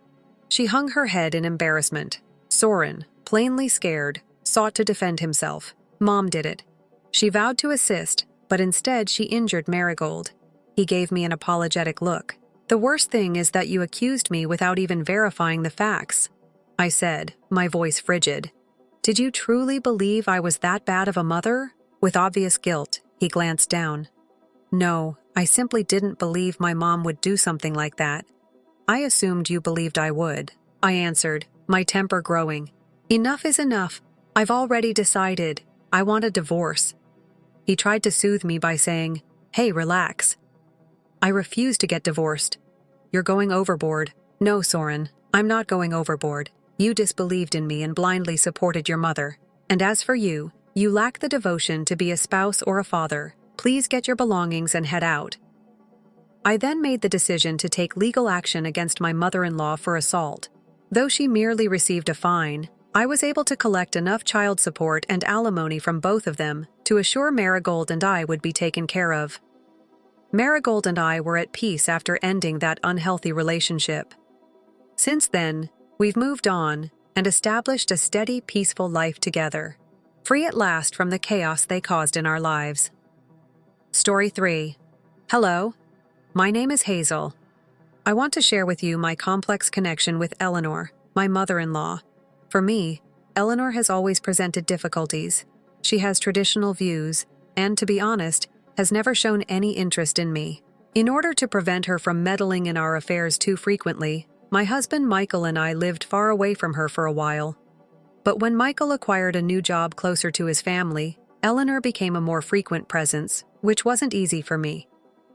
She hung her head in embarrassment. Soren, plainly scared, sought to defend himself. Mom did it. She vowed to assist, but instead she injured Marigold. He gave me an apologetic look. "The worst thing is that you accused me without even verifying the facts," I said, my voice frigid. "Did you truly believe I was that bad of a mother?" With obvious guilt, he glanced down. "No, I simply didn't believe my mom would do something like that. I assumed you believed I would," I answered, my temper growing. "Enough is enough. I've already decided. I want a divorce." He tried to soothe me by saying, "Hey, relax." "I refuse to get divorced. You're going overboard." "No, Soren, I'm not going overboard. You disbelieved in me and blindly supported your mother. And as for you, you lack the devotion to be a spouse or a father. Please get your belongings and head out." I then made the decision to take legal action against my mother-in-law for assault. Though she merely received a fine, I was able to collect enough child support and alimony from both of them to assure Marigold and I would be taken care of. Marigold and I were at peace after ending that unhealthy relationship. Since then, we've moved on and established a steady, peaceful life together, free at last from the chaos they caused in our lives. Story 3. Hello, my name is Hazel. I want to share with you my complex connection with Eleanor, my mother-in-law. For me, Eleanor has always presented difficulties. She has traditional views, and to be honest, has never shown any interest in me. In order to prevent her from meddling in our affairs too frequently, my husband Michael and I lived far away from her for a while. But when Michael acquired a new job closer to his family, Eleanor became a more frequent presence, which wasn't easy for me.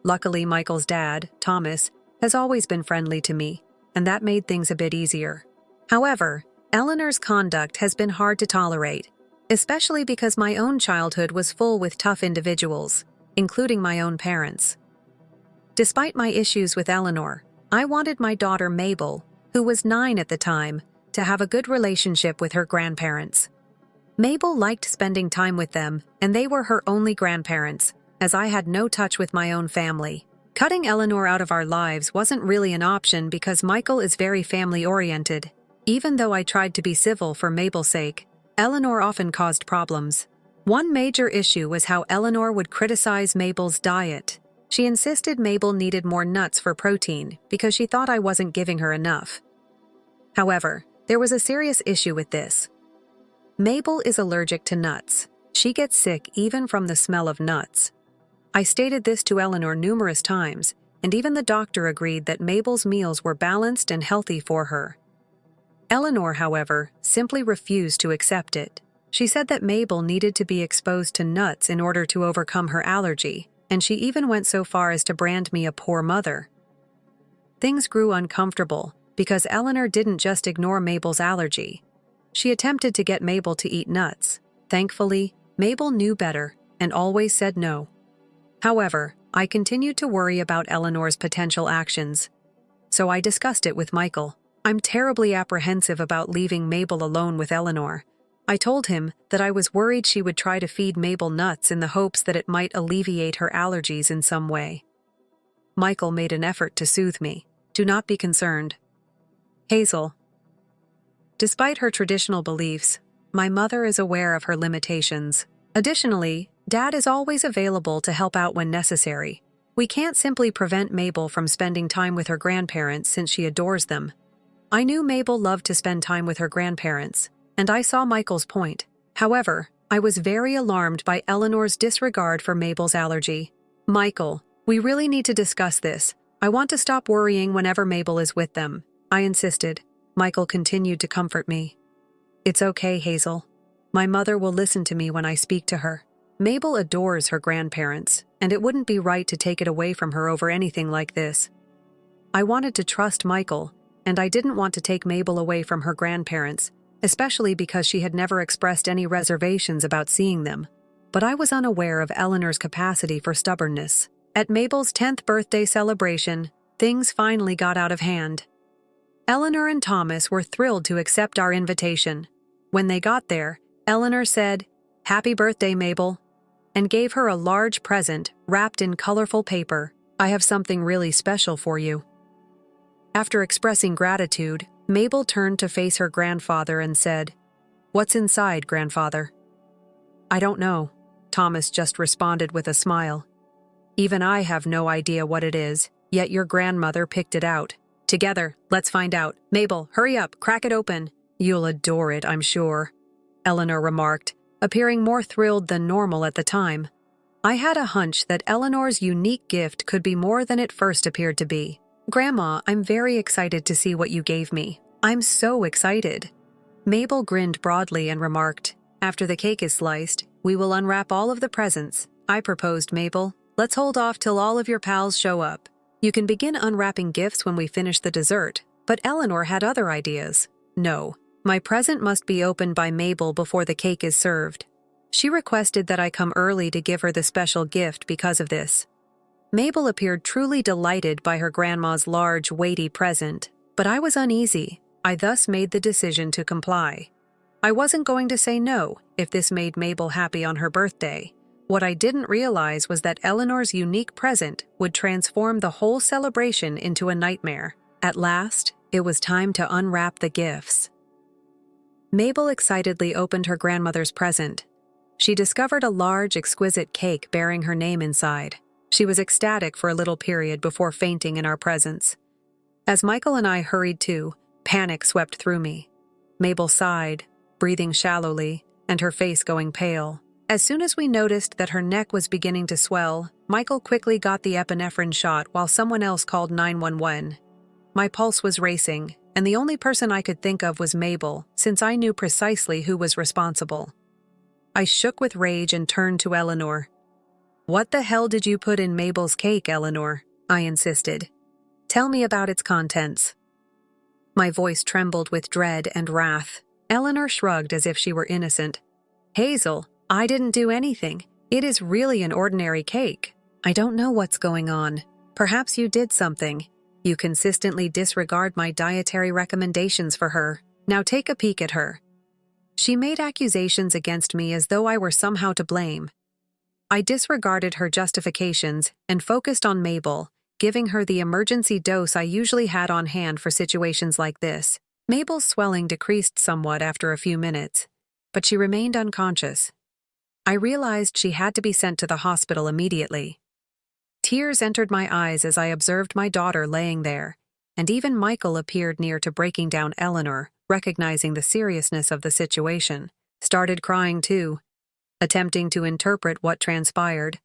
Luckily, Michael's dad, Thomas, has always been friendly to me, and that made things a bit easier. However, Eleanor's conduct has been hard to tolerate, especially because my own childhood was full with tough individuals, including my own parents. Despite my issues with Eleanor, I wanted my daughter Mabel, who was 9 at the time, to have a good relationship with her grandparents. Mabel liked spending time with them, and they were her only grandparents, as I had no touch with my own family. Cutting Eleanor out of our lives wasn't really an option because Michael is very family-oriented. Even though I tried to be civil for Mabel's sake, Eleanor often caused problems. One major issue was how Eleanor would criticize Mabel's diet. She insisted Mabel needed more nuts for protein because she thought I wasn't giving her enough. However, there was a serious issue with this. Mabel is allergic to nuts. She gets sick even from the smell of nuts. I stated this to Eleanor numerous times, and even the doctor agreed that Mabel's meals were balanced and healthy for her. Eleanor, however, simply refused to accept it. She said that Mabel needed to be exposed to nuts in order to overcome her allergy, and she even went so far as to brand me a poor mother. Things grew uncomfortable because Eleanor didn't just ignore Mabel's allergy. She attempted to get Mabel to eat nuts. Thankfully, Mabel knew better and always said no. However, I continued to worry about Eleanor's potential actions, so I discussed it with Michael. I'm terribly apprehensive about leaving Mabel alone with Eleanor. I told him that I was worried she would try to feed Mabel nuts in the hopes that it might alleviate her allergies in some way. Michael made an effort to soothe me. Do not be concerned. Hazel. Despite her traditional beliefs, my mother is aware of her limitations. Additionally, Dad is always available to help out when necessary. We can't simply prevent Mabel from spending time with her grandparents since she adores them. I knew Mabel loved to spend time with her grandparents, and I saw Michael's point. However, I was very alarmed by Eleanor's disregard for Mabel's allergy. Michael, we really need to discuss this. I want to stop worrying whenever Mabel is with them, I insisted. Michael continued to comfort me. It's okay, Hazel. My mother will listen to me when I speak to her. Mabel adores her grandparents, and it wouldn't be right to take it away from her over anything like this. I wanted to trust Michael, and I didn't want to take Mabel away from her grandparents, especially because she had never expressed any reservations about seeing them. But I was unaware of Eleanor's capacity for stubbornness. At Mabel's 10th birthday celebration, things finally got out of hand. Eleanor and Thomas were thrilled to accept our invitation. When they got there, Eleanor said, "Happy birthday, Mabel," and gave her a large present wrapped in colorful paper. "I have something really special for you." After expressing gratitude, Mabel turned to face her grandfather and said, "What's inside, grandfather?" "I don't know," Thomas just responded with a smile. "Even I have no idea what it is, yet your grandmother picked it out. Together, let's find out. Mabel, hurry up, crack it open. You'll adore it, I'm sure," Eleanor remarked, appearing more thrilled than normal at the time. I had a hunch that Eleanor's unique gift could be more than it first appeared to be. "Grandma, I'm very excited to see what you gave me. I'm so excited." Mabel grinned broadly and remarked, "After the cake is sliced, we will unwrap all of the presents." I proposed, "Mabel, let's hold off till all of your pals show up. You can begin unwrapping gifts when we finish the dessert," but Eleanor had other ideas. "No, my present must be opened by Mabel before the cake is served." She requested that I come early to give her the special gift because of this. Mabel appeared truly delighted by her grandma's large, weighty present, but I was uneasy. I thus made the decision to comply. I wasn't going to say no if this made Mabel happy on her birthday. What I didn't realize was that Eleanor's unique present would transform the whole celebration into a nightmare. At last, it was time to unwrap the gifts. Mabel excitedly opened her grandmother's present. She discovered a large, exquisite cake bearing her name inside. She was ecstatic for a little period before fainting in our presence. As Michael and I hurried to, panic swept through me. Mabel sighed, breathing shallowly, and her face going pale. As soon as we noticed that her neck was beginning to swell, Michael quickly got the epinephrine shot while someone else called 911. My pulse was racing, and the only person I could think of was Mabel, since I knew precisely who was responsible. I shook with rage and turned to Eleanor. "What the hell did you put in Mabel's cake, Eleanor?" I insisted. "Tell me about its contents." My voice trembled with dread and wrath. Eleanor shrugged as if she were innocent. "Hazel, I didn't do anything. It is really an ordinary cake. I don't know what's going on. Perhaps you did something. You consistently disregard my dietary recommendations for her. Now take a peek at her." She made accusations against me as though I were somehow to blame. I disregarded her justifications and focused on Mabel, giving her the emergency dose I usually had on hand for situations like this. Mabel's swelling decreased somewhat after a few minutes, but she remained unconscious. I realized she had to be sent to the hospital immediately. Tears entered my eyes as I observed my daughter laying there, and even Michael appeared near to breaking down. Eleanor, recognizing the seriousness of the situation, started crying too, attempting to interpret what transpired.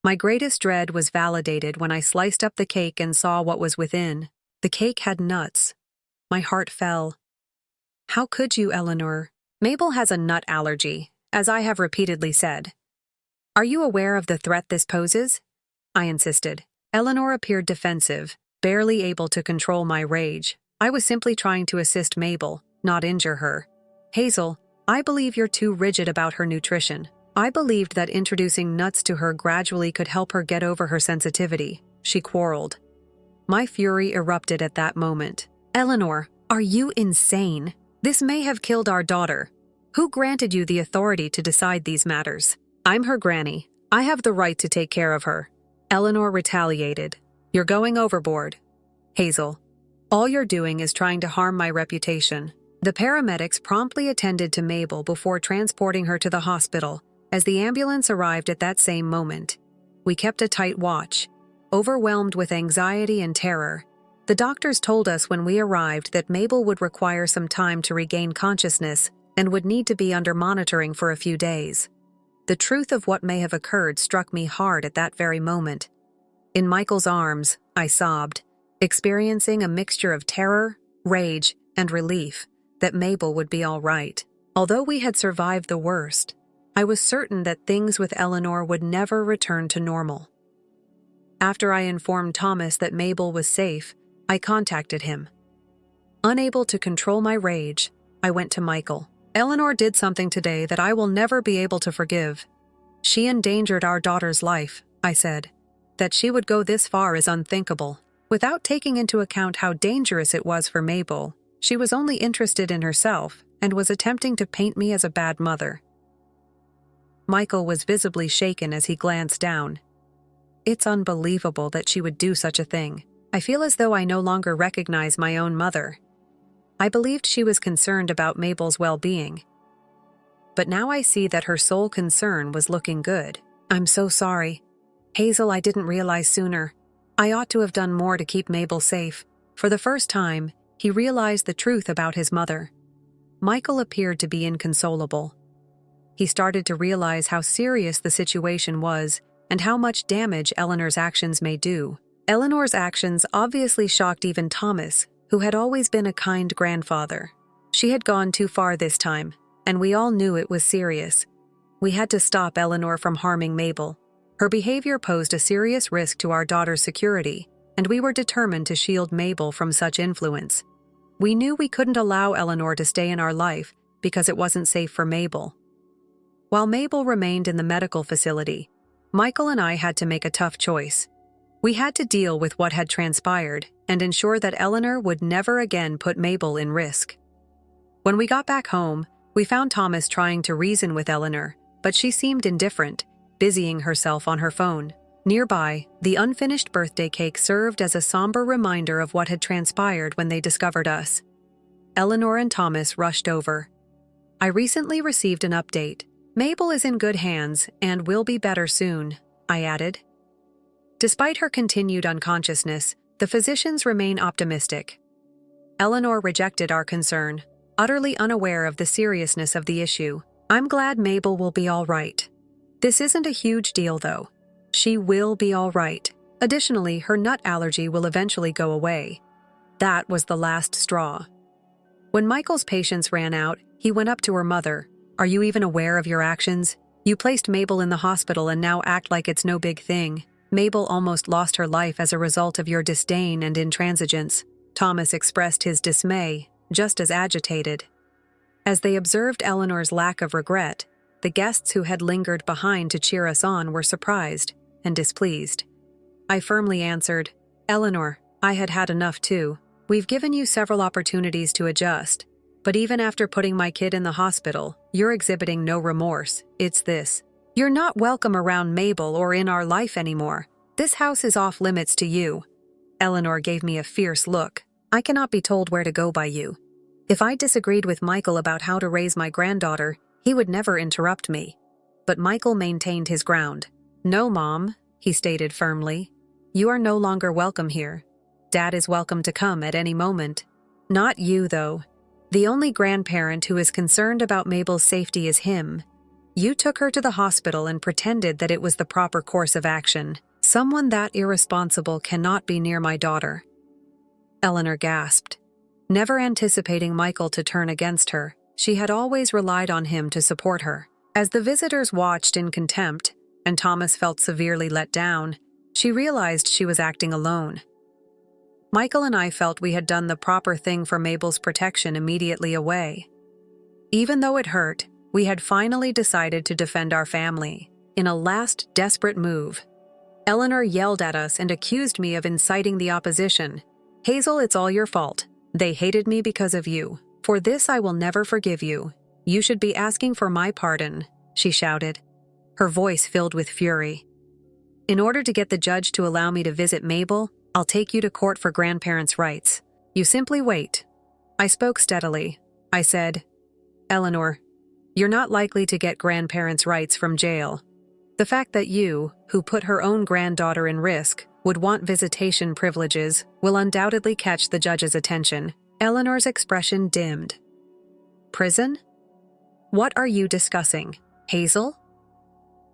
My greatest dread was validated when I sliced up the cake and saw what was within. The cake had nuts. My heart fell. "How could you, Eleanor? Mabel has a nut allergy, as I have repeatedly said. Are you aware of the threat this poses?" I insisted. Eleanor appeared defensive, barely able to control my rage. I was simply trying to assist Mabel, not injure her. "Hazel, I believe you're too rigid about her nutrition. I believed that introducing nuts to her gradually could help her get over her sensitivity," she quarreled. My fury erupted at that moment. "Eleanor, are you insane? This may have killed our daughter. Who granted you the authority to decide these matters?" "I'm her granny. I have the right to take care of her." Eleanor retaliated. "You're going overboard. Hazel, all you're doing is trying to harm my reputation." The paramedics promptly attended to Mabel before transporting her to the hospital, as the ambulance arrived at that same moment. We kept a tight watch, overwhelmed with anxiety and terror. The doctors told us when we arrived that Mabel would require some time to regain consciousness and would need to be under monitoring for a few days. The truth of what may have occurred struck me hard at that very moment. In Michael's arms, I sobbed, experiencing a mixture of terror, rage, and relief that Mabel would be all right. Although we had survived the worst, I was certain that things with Eleanor would never return to normal. After I informed Thomas that Mabel was safe, I contacted him. Unable to control my rage, I went to Michael. "Eleanor did something today that I will never be able to forgive. She endangered our daughter's life," I said. "That she would go this far is unthinkable." Without taking into account how dangerous it was for Mabel, she was only interested in herself and was attempting to paint me as a bad mother. Michael was visibly shaken as he glanced down. "It's unbelievable that she would do such a thing. I feel as though I no longer recognize my own mother. I believed she was concerned about Mabel's well-being. But now I see that her sole concern was looking good. I'm so sorry. Hazel, I didn't realize sooner. I ought to have done more to keep Mabel safe." For the first time, he realized the truth about his mother. Michael appeared to be inconsolable. He started to realize how serious the situation was and how much damage Eleanor's actions may do. Eleanor's actions obviously shocked even Thomas, who had always been a kind grandfather. She had gone too far this time, and we all knew it was serious. We had to stop Eleanor from harming Mabel. Her behavior posed a serious risk to our daughter's security, and we were determined to shield Mabel from such influence. We knew we couldn't allow Eleanor to stay in our life because it wasn't safe for Mabel. While Mabel remained in the medical facility, Michael and I had to make a tough choice. We had to deal with what had transpired and ensure that Eleanor would never again put Mabel in risk. When we got back home, we found Thomas trying to reason with Eleanor, but she seemed indifferent, busying herself on her phone. Nearby, the unfinished birthday cake served as a somber reminder of what had transpired when they discovered us. Eleanor and Thomas rushed over. "I recently received an update. Mabel is in good hands and will be better soon, I added. Despite her continued unconsciousness, the physicians remain optimistic. Eleanor rejected our concern, utterly unaware of the seriousness of the issue. I'm glad Mabel will be all right. This isn't a huge deal, though. She will be all right. Additionally, her nut allergy will eventually go away. That was the last straw. When Michael's patience ran out, he went up to her mother. Are you even aware of your actions? You placed Mabel in the hospital and now act like it's no big thing. Mabel almost lost her life as a result of your disdain and intransigence. Thomas expressed his dismay, just as agitated. As they observed Eleanor's lack of regret, the guests who had lingered behind to cheer us on were surprised and displeased. I firmly answered, Eleanor, I had had enough too. We've given you several opportunities to adjust, but even after putting my kid in the hospital, you're exhibiting no remorse. It's this. You're not welcome around Mabel or in our life anymore. This house is off limits to you. Eleanor gave me a fierce look. I cannot be told where to go by you. If I disagreed with Michael about how to raise my granddaughter, he would never interrupt me. But Michael maintained his ground. No, Mom, he stated firmly. You are no longer welcome here. Dad is welcome to come at any moment. Not you, though. The only grandparent who is concerned about Mabel's safety is him. You took her to the hospital and pretended that it was the proper course of action. Someone that irresponsible cannot be near my daughter. Eleanor gasped. Never anticipating Michael to turn against her, she had always relied on him to support her. As the visitors watched in contempt, and Thomas felt severely let down, she realized she was acting alone. Michael and I felt we had done the proper thing for Mabel's protection immediately away. Even though it hurt, we had finally decided to defend our family, in a last desperate move. Eleanor yelled at us and accused me of inciting the opposition. Hazel, it's all your fault. They hated me because of you. For this I will never forgive you. You should be asking for my pardon, she shouted, her voice filled with fury. In order to get the judge to allow me to visit Mabel, I'll take you to court for grandparents' rights. You simply wait. I spoke steadily. I said, Eleanor, you're not likely to get grandparents' rights from jail. The fact that you, who put her own granddaughter in risk, would want visitation privileges will undoubtedly catch the judge's attention. Eleanor's expression dimmed. Prison? What are you discussing, Hazel?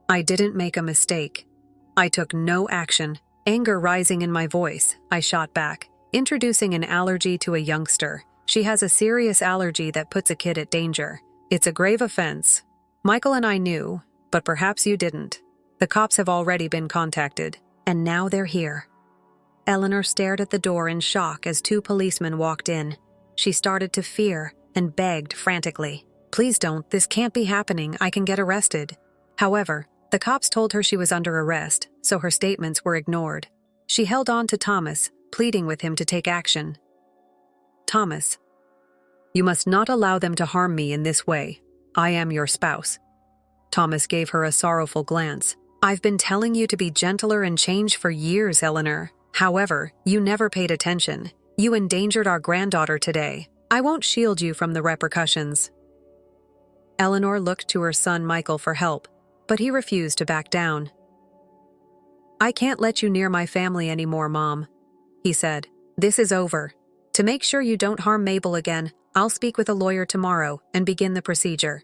I didn't make a mistake. I took no action. Anger rising in my voice, I shot back, introducing an allergy to a youngster. She has a serious allergy that puts a kid at danger. It's a grave offense. Michael and I knew, but perhaps you didn't. The cops have already been contacted, and now they're here. Eleanor stared at the door in shock as two policemen walked in. She started to fear and begged frantically. Please don't, this can't be happening, I can get arrested. However, the cops told her she was under arrest, so her statements were ignored. She held on to Thomas, pleading with him to take action. Thomas, you must not allow them to harm me in this way. I am your spouse. Thomas gave her a sorrowful glance. I've been telling you to be gentler and change for years, Eleanor. However, you never paid attention. You endangered our granddaughter today. I won't shield you from the repercussions. Eleanor looked to her son Michael for help, but he refused to back down. I can't let you near my family anymore, Mom, he said. This is over. To make sure you don't harm Mabel again, I'll speak with a lawyer tomorrow and begin the procedure.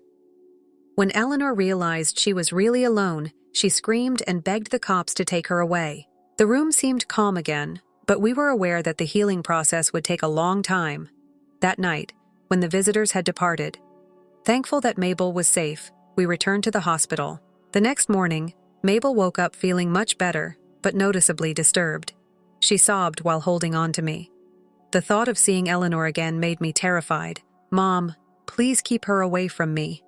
When Eleanor realized she was really alone, she screamed and begged the cops to take her away. The room seemed calm again, but we were aware that the healing process would take a long time. That night, when the visitors had departed, thankful that Mabel was safe, we returned to the hospital. The next morning, Mabel woke up feeling much better, but noticeably disturbed. She sobbed while holding on to me. The thought of seeing Eleanor again made me terrified. Mom, please keep her away from me.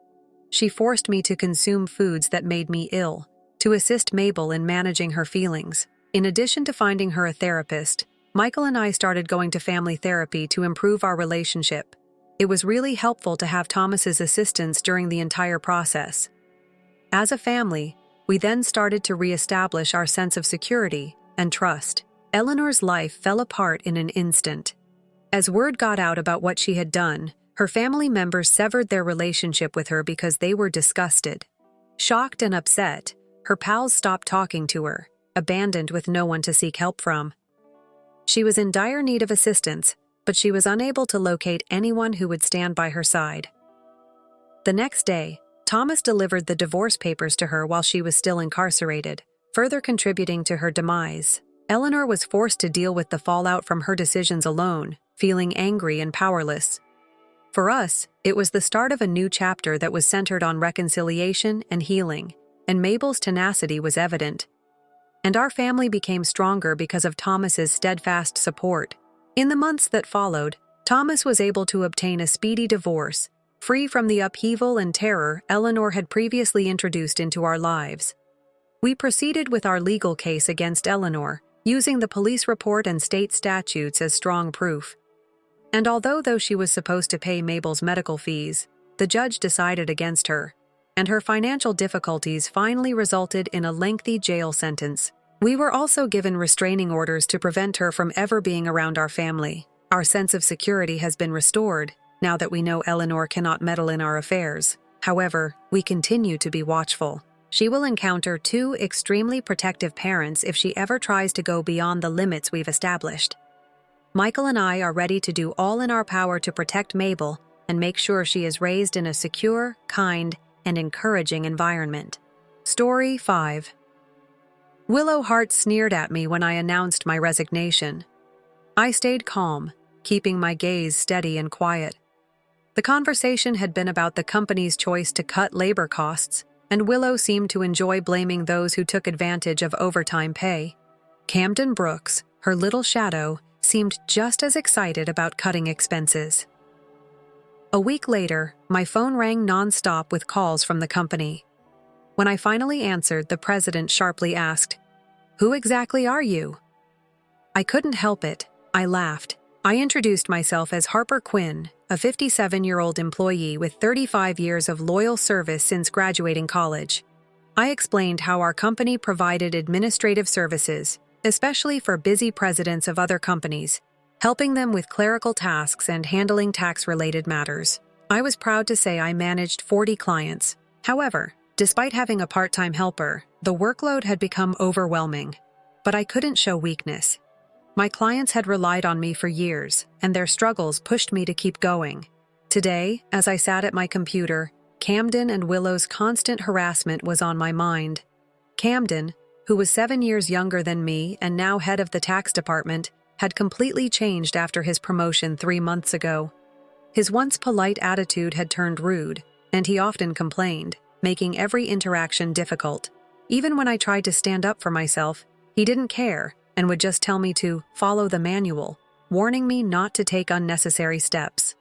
She forced me to consume foods that made me ill, to assist Mabel in managing her feelings. In addition to finding her a therapist, Michael and I started going to family therapy to improve our relationship. It was really helpful to have Thomas's assistance during the entire process. As a family, we then started to reestablish our sense of security and trust. Eleanor's life fell apart in an instant. As word got out about what she had done, her family members severed their relationship with her because they were disgusted. Shocked and upset, her pals stopped talking to her, abandoned with no one to seek help from. She was in dire need of assistance, but she was unable to locate anyone who would stand by her side. The next day, Thomas delivered the divorce papers to her while she was still incarcerated, further contributing to her demise. Eleanor was forced to deal with the fallout from her decisions alone, feeling angry and powerless. For us, it was the start of a new chapter that was centered on reconciliation and healing, and Mabel's tenacity was evident. And our family became stronger because of Thomas's steadfast support. In the months that followed, Thomas was able to obtain a speedy divorce, free from the upheaval and terror Eleanor had previously introduced into our lives. We proceeded with our legal case against Eleanor, using the police report and state statutes as strong proof. And although she was supposed to pay Mabel's medical fees, the judge decided against her, and her financial difficulties finally resulted in a lengthy jail sentence. We were also given restraining orders to prevent her from ever being around our family. Our sense of security has been restored, now that we know Eleanor cannot meddle in our affairs. However, we continue to be watchful. She will encounter two extremely protective parents if she ever tries to go beyond the limits we've established. Michael and I are ready to do all in our power to protect Mabel and make sure she is raised in a secure, kind, and encouraging environment. Story 5. Willow Hart sneered at me when I announced my resignation. I stayed calm, keeping my gaze steady and quiet. The conversation had been about the company's choice to cut labor costs, and Willow seemed to enjoy blaming those who took advantage of overtime pay. Camden Brooks, her little shadow, seemed just as excited about cutting expenses. A week later, my phone rang nonstop with calls from the company. When I finally answered, the president sharply asked, "Who exactly are you?" I couldn't help it. I laughed. I introduced myself as Harper Quinn, a 57-year-old employee with 35 years of loyal service since graduating college. I explained how our company provided administrative services, especially for busy presidents of other companies, helping them with clerical tasks and handling tax-related matters. I was proud to say I managed 40 clients. However, despite having a part-time helper, the workload had become overwhelming. But I couldn't show weakness. My clients had relied on me for years, and their struggles pushed me to keep going. Today, as I sat at my computer, Camden and Willow's constant harassment was on my mind. Camden, who was 7 years younger than me and now head of the tax department, had completely changed after his promotion 3 months ago. His once polite attitude had turned rude, and he often complained, making every interaction difficult. Even when I tried to stand up for myself, he didn't care and would just tell me to follow the manual, warning me not to take unnecessary steps.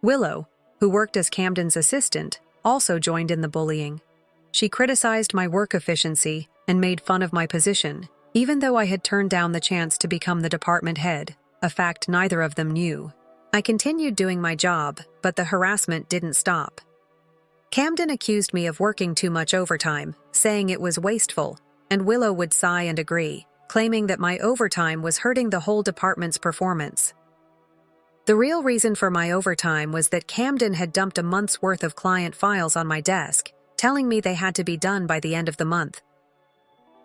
Willow, who worked as Camden's assistant, also joined in the bullying. She criticized my work efficiency and made fun of my position, even though I had turned down the chance to become the department head, a fact neither of them knew. I continued doing my job, but the harassment didn't stop. Camden accused me of working too much overtime, saying it was wasteful, and Willow would sigh and agree, claiming that my overtime was hurting the whole department's performance. The real reason for my overtime was that Camden had dumped a month's worth of client files on my desk, telling me they had to be done by the end of the month.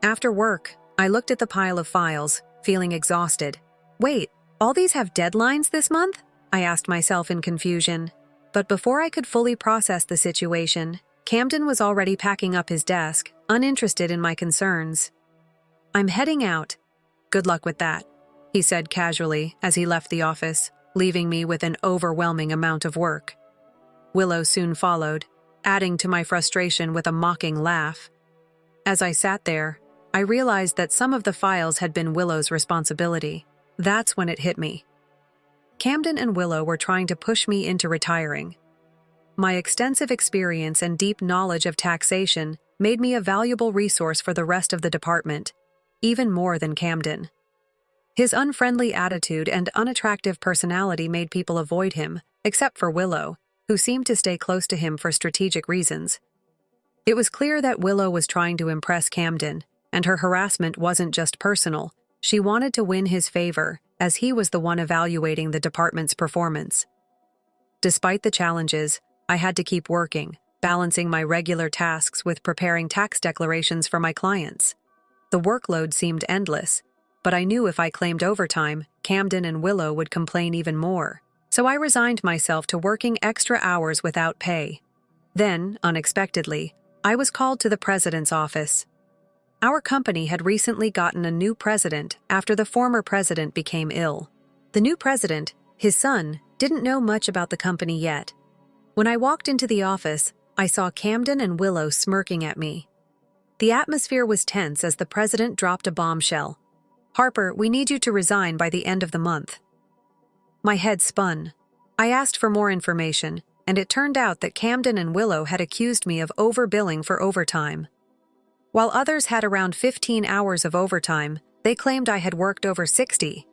After work, I looked at the pile of files, feeling exhausted. Wait, all these have deadlines this month? I asked myself in confusion. But before I could fully process the situation, Camden was already packing up his desk, uninterested in my concerns. "I'm heading out. Good luck with that," he said casually as he left the office, leaving me with an overwhelming amount of work. Willow soon followed, adding to my frustration with a mocking laugh. As I sat there, I realized that some of the files had been Willow's responsibility. That's when it hit me. Camden and Willow were trying to push me into retiring. My extensive experience and deep knowledge of taxation made me a valuable resource for the rest of the department, even more than Camden. His unfriendly attitude and unattractive personality made people avoid him, except for Willow, who seemed to stay close to him for strategic reasons. It was clear that Willow was trying to impress Camden, and her harassment wasn't just personal. She wanted to win his favor, as he was the one evaluating the department's performance. Despite the challenges, I had to keep working, balancing my regular tasks with preparing tax declarations for my clients. The workload seemed endless, but I knew if I claimed overtime, Camden and Willow would complain even more. So I resigned myself to working extra hours without pay. Then, unexpectedly, I was called to the president's office. Our company had recently gotten a new president after the former president became ill. The new president, his son, didn't know much about the company yet. When I walked into the office, I saw Camden and Willow smirking at me. The atmosphere was tense as the president dropped a bombshell. "Harper, we need you to resign by the end of the month." My head spun. I asked for more information, and it turned out that Camden and Willow had accused me of overbilling for overtime. While others had around 15 hours of overtime, they claimed I had worked over 60.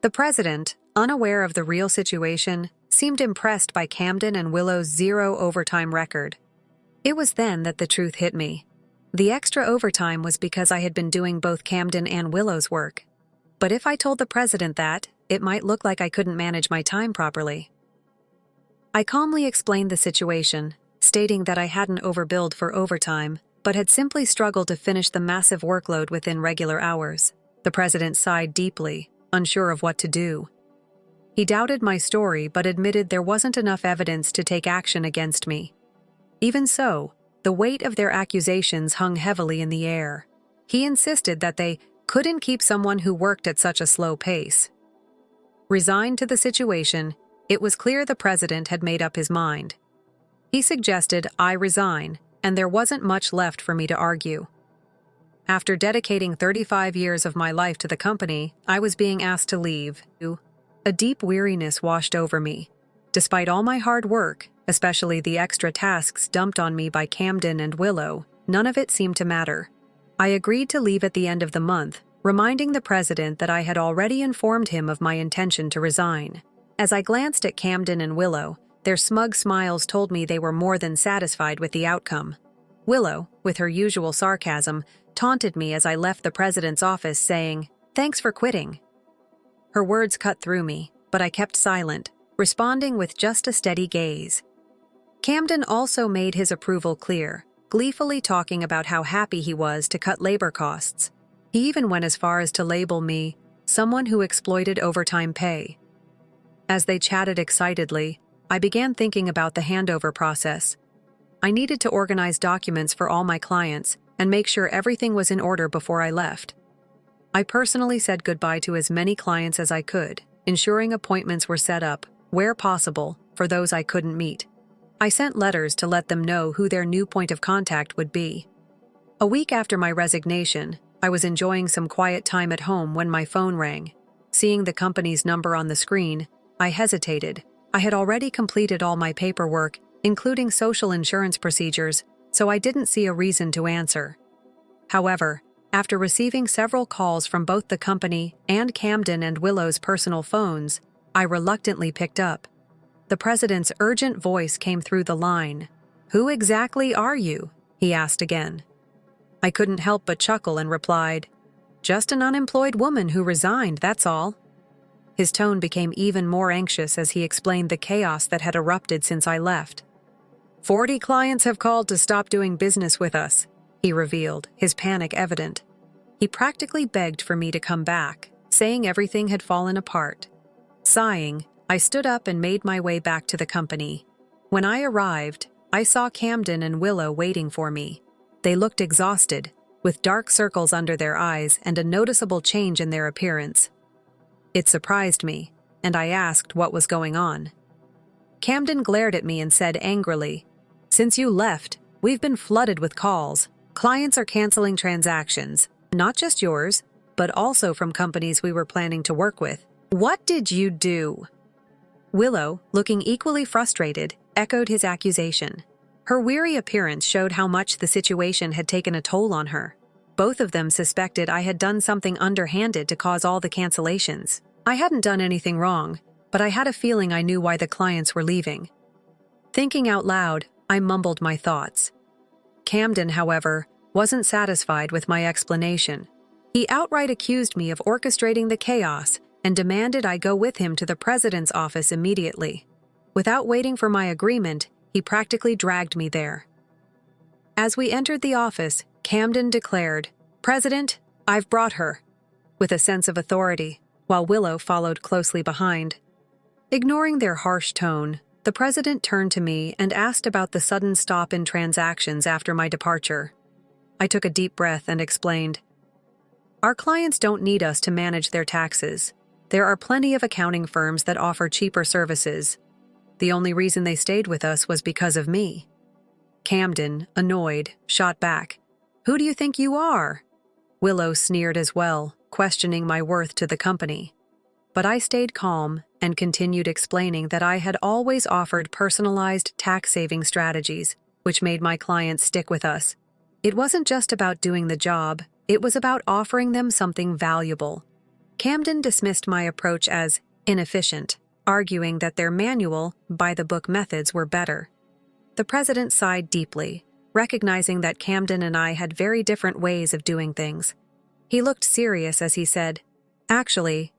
The president, unaware of the real situation, seemed impressed by Camden and Willow's zero overtime record. It was then that the truth hit me. The extra overtime was because I had been doing both Camden and Willow's work. But if I told the president that, it might look like I couldn't manage my time properly. I calmly explained the situation, stating that I hadn't overbilled for overtime, but had simply struggled to finish the massive workload within regular hours. The president sighed deeply, unsure of what to do. He doubted my story but admitted there wasn't enough evidence to take action against me. Even so, the weight of their accusations hung heavily in the air. He insisted that they couldn't keep someone who worked at such a slow pace. Resigned to the situation, it was clear the president had made up his mind. He suggested I resign, and there wasn't much left for me to argue. After dedicating 35 years of my life to the company, I was being asked to leave. A deep weariness washed over me. Despite all my hard work, especially the extra tasks dumped on me by Camden and Willow, none of it seemed to matter. I agreed to leave at the end of the month, reminding the president that I had already informed him of my intention to resign. As I glanced at Camden and Willow, their smug smiles told me they were more than satisfied with the outcome. Willow, with her usual sarcasm, taunted me as I left the president's office, saying, "Thanks for quitting." Her words cut through me, but I kept silent, responding with just a steady gaze. Camden also made his approval clear, gleefully talking about how happy he was to cut labor costs. He even went as far as to label me someone who exploited overtime pay. As they chatted excitedly, I began thinking about the handover process. I needed to organize documents for all my clients and make sure everything was in order before I left. I personally said goodbye to as many clients as I could, ensuring appointments were set up, where possible, for those I couldn't meet. I sent letters to let them know who their new point of contact would be. A week after my resignation, I was enjoying some quiet time at home when my phone rang. Seeing the company's number on the screen, I hesitated. I had already completed all my paperwork, including social insurance procedures, so I didn't see a reason to answer. However, after receiving several calls from both the company and Camden and Willow's personal phones, I reluctantly picked up. The president's urgent voice came through the line. "Who exactly are you?" he asked again. I couldn't help but chuckle and replied, "Just an unemployed woman who resigned, that's all." His tone became even more anxious as he explained the chaos that had erupted since I left. 40 clients have called to stop doing business with us," he revealed, his panic evident. He practically begged for me to come back, saying everything had fallen apart. Sighing, I stood up and made my way back to the company. When I arrived, I saw Camden and Willow waiting for me. They looked exhausted, with dark circles under their eyes and a noticeable change in their appearance. It surprised me, and I asked what was going on. Camden glared at me and said angrily, "Since you left, we've been flooded with calls. Clients are canceling transactions, not just yours, but also from companies we were planning to work with. What did you do?" Willow, looking equally frustrated, echoed his accusation. Her weary appearance showed how much the situation had taken a toll on her. Both of them suspected I had done something underhanded to cause all the cancellations. I hadn't done anything wrong, but I had a feeling I knew why the clients were leaving. Thinking out loud, I mumbled my thoughts. Camden, however, wasn't satisfied with my explanation. He outright accused me of orchestrating the chaos and demanded I go with him to the president's office immediately. Without waiting for my agreement, He practically dragged me there. As we entered the office, Camden declared, "President, I've brought her," with a sense of authority, while Willow followed closely behind. Ignoring their harsh tone, the president turned to me and asked about the sudden stop in transactions after my departure. I took a deep breath and explained, "Our clients don't need us to manage their taxes. There are plenty of accounting firms that offer cheaper services. The only reason they stayed with us was because of me." Camden, annoyed, shot back, "Who do you think you are?" Willow sneered as well, questioning my worth to the company. But I stayed calm and continued explaining that I had always offered personalized tax-saving strategies, which made my clients stick with us. It wasn't just about doing the job, it was about offering them something valuable. Camden dismissed my approach as inefficient, arguing that their manual, by-the-book methods were better. The president sighed deeply, recognizing that Camden and I had very different ways of doing things. He looked serious as he said, "Actually,"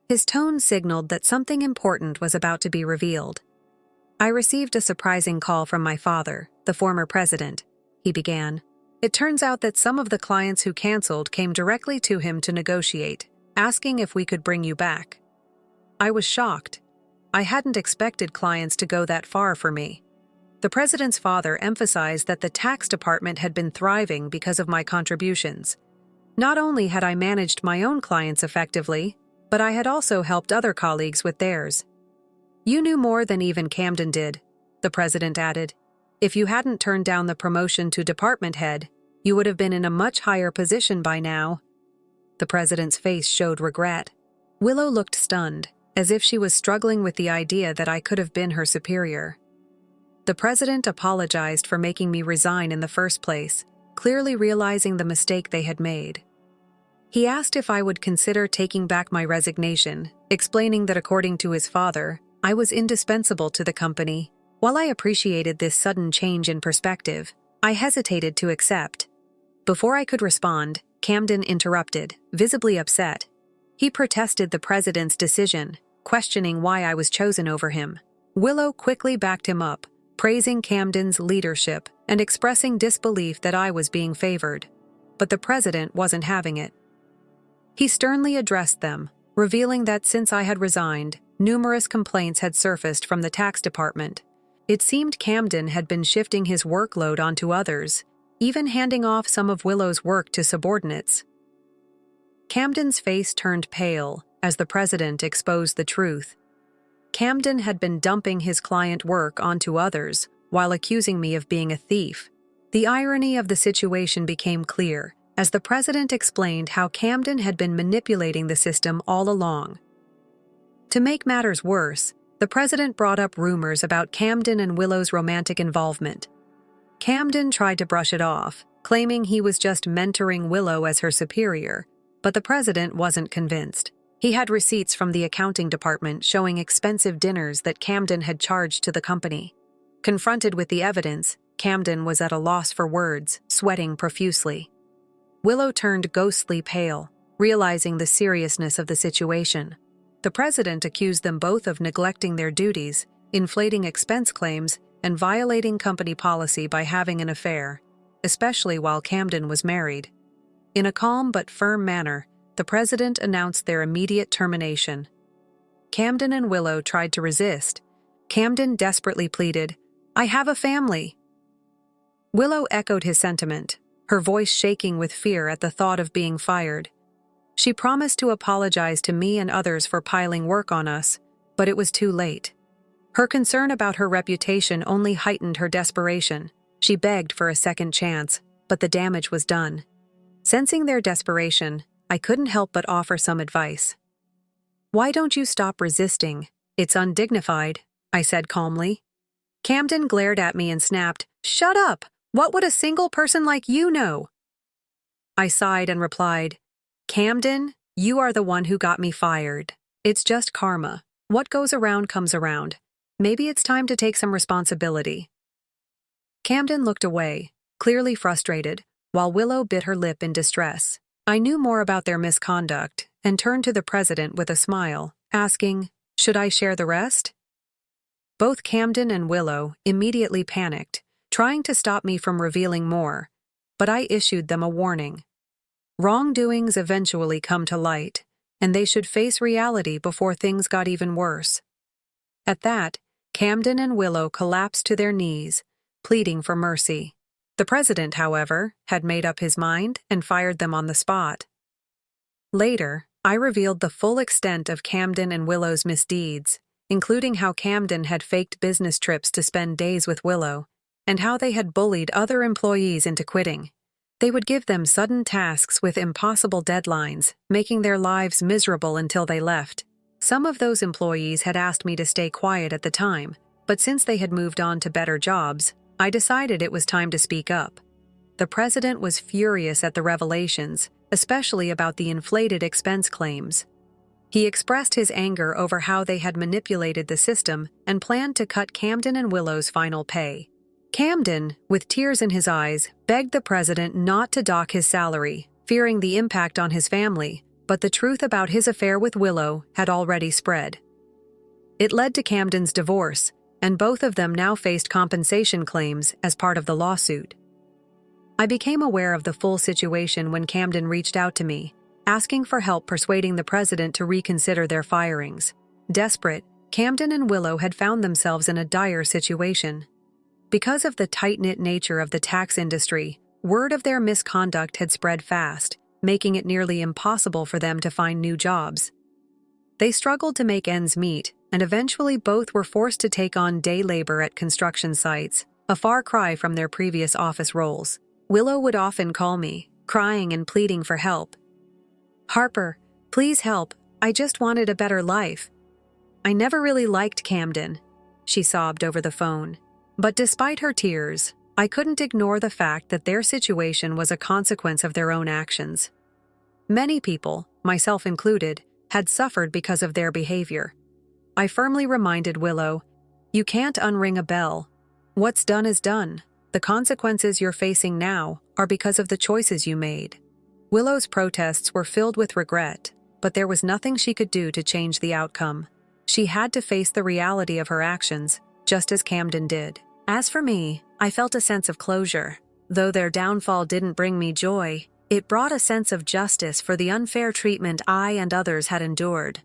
his tone signaled that something important was about to be revealed. "I received a surprising call from my father, the former president," he began. "It turns out that some of the clients who canceled came directly to him to negotiate, asking if we could bring you back." I was shocked. I hadn't expected clients to go that far for me. The president's father emphasized that the tax department had been thriving because of my contributions. Not only had I managed my own clients effectively, but I had also helped other colleagues with theirs. "You knew more than even Camden did," the president added. "If you hadn't turned down the promotion to department head, you would have been in a much higher position by now." The president's face showed regret. Willow looked stunned, as if she was struggling with the idea that I could have been her superior. The president apologized for making me resign in the first place, clearly realizing the mistake they had made. He asked if I would consider taking back my resignation, explaining that according to his father, I was indispensable to the company. While I appreciated this sudden change in perspective, I hesitated to accept. Before I could respond, Camden interrupted, visibly upset. He protested the president's decision, questioning why I was chosen over him. Willow quickly backed him up, praising Camden's leadership and expressing disbelief that I was being favored. But the president wasn't having it. He sternly addressed them, revealing that since I had resigned, numerous complaints had surfaced from the tax department. It seemed Camden had been shifting his workload onto others, even handing off some of Willow's work to subordinates. Camden's face turned pale as the president exposed the truth. Camden had been dumping his client work onto others while accusing me of being a thief. The irony of the situation became clear as the president explained how Camden had been manipulating the system all along. To make matters worse, the president brought up rumors about Camden and Willow's romantic involvement. Camden tried to brush it off, claiming he was just mentoring Willow as her superior, but the president wasn't convinced. He had receipts from the accounting department showing expensive dinners that Camden had charged to the company. Confronted with the evidence, Camden was at a loss for words, sweating profusely. Willow turned ghostly pale, realizing the seriousness of the situation. The president accused them both of neglecting their duties, inflating expense claims, and violating company policy by having an affair, especially while Camden was married. In a calm but firm manner, the president announced their immediate termination. Camden and Willow tried to resist. Camden desperately pleaded, "I have a family." Willow echoed his sentiment, her voice shaking with fear at the thought of being fired. She promised to apologize to me and others for piling work on us, but it was too late. Her concern about her reputation only heightened her desperation. She begged for a second chance, but the damage was done. Sensing their desperation, I couldn't help but offer some advice. "Why don't you stop resisting? It's undignified," I said calmly. Camden glared at me and snapped, "Shut up! What would a single person like you know?" I sighed and replied, "Camden, you are the one who got me fired. It's just karma. What goes around comes around. Maybe it's time to take some responsibility." Camden looked away, clearly frustrated, while Willow bit her lip in distress. I knew more about their misconduct and turned to the president with a smile, asking, "Should I share the rest?" Both Camden and Willow immediately panicked, trying to stop me from revealing more, but I issued them a warning. Wrongdoings eventually come to light, and they should face reality before things got even worse. At that, Camden and Willow collapsed to their knees, pleading for mercy. The president, however, had made up his mind and fired them on the spot. Later, I revealed the full extent of Camden and Willow's misdeeds, including how Camden had faked business trips to spend days with Willow, and how they had bullied other employees into quitting. They would give them sudden tasks with impossible deadlines, making their lives miserable until they left. Some of those employees had asked me to stay quiet at the time, but since they had moved on to better jobs, I decided it was time to speak up. The president was furious at the revelations, especially about the inflated expense claims. He expressed his anger over how they had manipulated the system and planned to cut Camden and Willow's final pay. Camden, with tears in his eyes, begged the president not to dock his salary, fearing the impact on his family, but the truth about his affair with Willow had already spread. It led to Camden's divorce, and both of them now faced compensation claims as part of the lawsuit. I became aware of the full situation when Camden reached out to me, asking for help persuading the president to reconsider their firings. Desperate, Camden and Willow had found themselves in a dire situation. Because of the tight-knit nature of the tax industry, word of their misconduct had spread fast, making it nearly impossible for them to find new jobs. They struggled to make ends meet, and eventually both were forced to take on day labor at construction sites, a far cry from their previous office roles. Willow would often call me, crying and pleading for help. "Harper, please help. I just wanted a better life." "I never really liked Camden," she sobbed over the phone. But despite her tears, I couldn't ignore the fact that their situation was a consequence of their own actions. Many people, myself included, had suffered because of their behavior. I firmly reminded Willow, "You can't unring a bell. What's done is done. The consequences you're facing now are because of the choices you made." Willow's protests were filled with regret, but there was nothing she could do to change the outcome. She had to face the reality of her actions, just as Camden did. As for me, I felt a sense of closure. Though their downfall didn't bring me joy, it brought a sense of justice for the unfair treatment I and others had endured.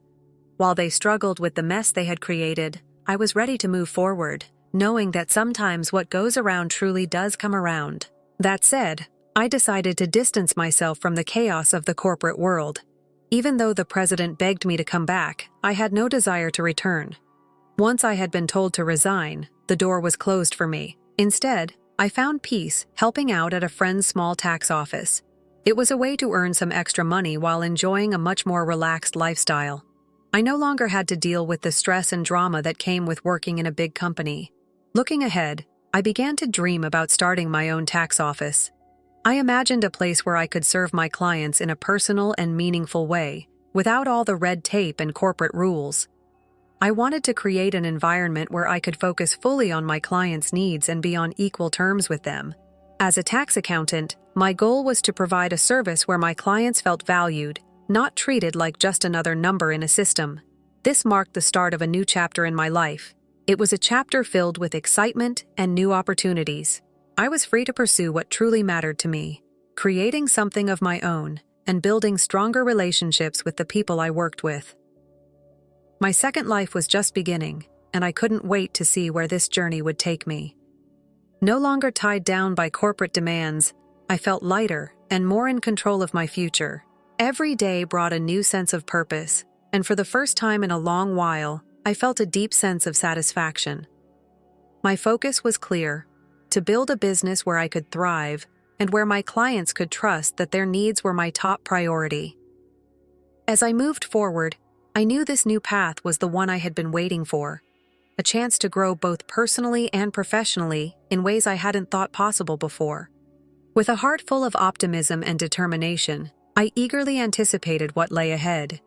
While they struggled with the mess they had created, I was ready to move forward, knowing that sometimes what goes around truly does come around. That said, I decided to distance myself from the chaos of the corporate world. Even though the president begged me to come back, I had no desire to return. Once I had been told to resign, the door was closed for me. Instead, I found peace helping out at a friend's small tax office. It was a way to earn some extra money while enjoying a much more relaxed lifestyle. I no longer had to deal with the stress and drama that came with working in a big company. Looking ahead, I began to dream about starting my own tax office. I imagined a place where I could serve my clients in a personal and meaningful way, without all the red tape and corporate rules. I wanted to create an environment where I could focus fully on my clients' needs and be on equal terms with them. As a tax accountant, my goal was to provide a service where my clients felt valued, not treated like just another number in a system. This marked the start of a new chapter in my life. It was a chapter filled with excitement and new opportunities. I was free to pursue what truly mattered to me, creating something of my own and building stronger relationships with the people I worked with. My second life was just beginning, and I couldn't wait to see where this journey would take me. No longer tied down by corporate demands, I felt lighter and more in control of my future. Every day brought a new sense of purpose, and for the first time in a long while, I felt a deep sense of satisfaction. My focus was clear: to build a business where I could thrive and where my clients could trust that their needs were my top priority. As I moved forward, I knew this new path was the one I had been waiting for, a chance to grow both personally and professionally in ways I hadn't thought possible before. With a heart full of optimism and determination, I eagerly anticipated what lay ahead.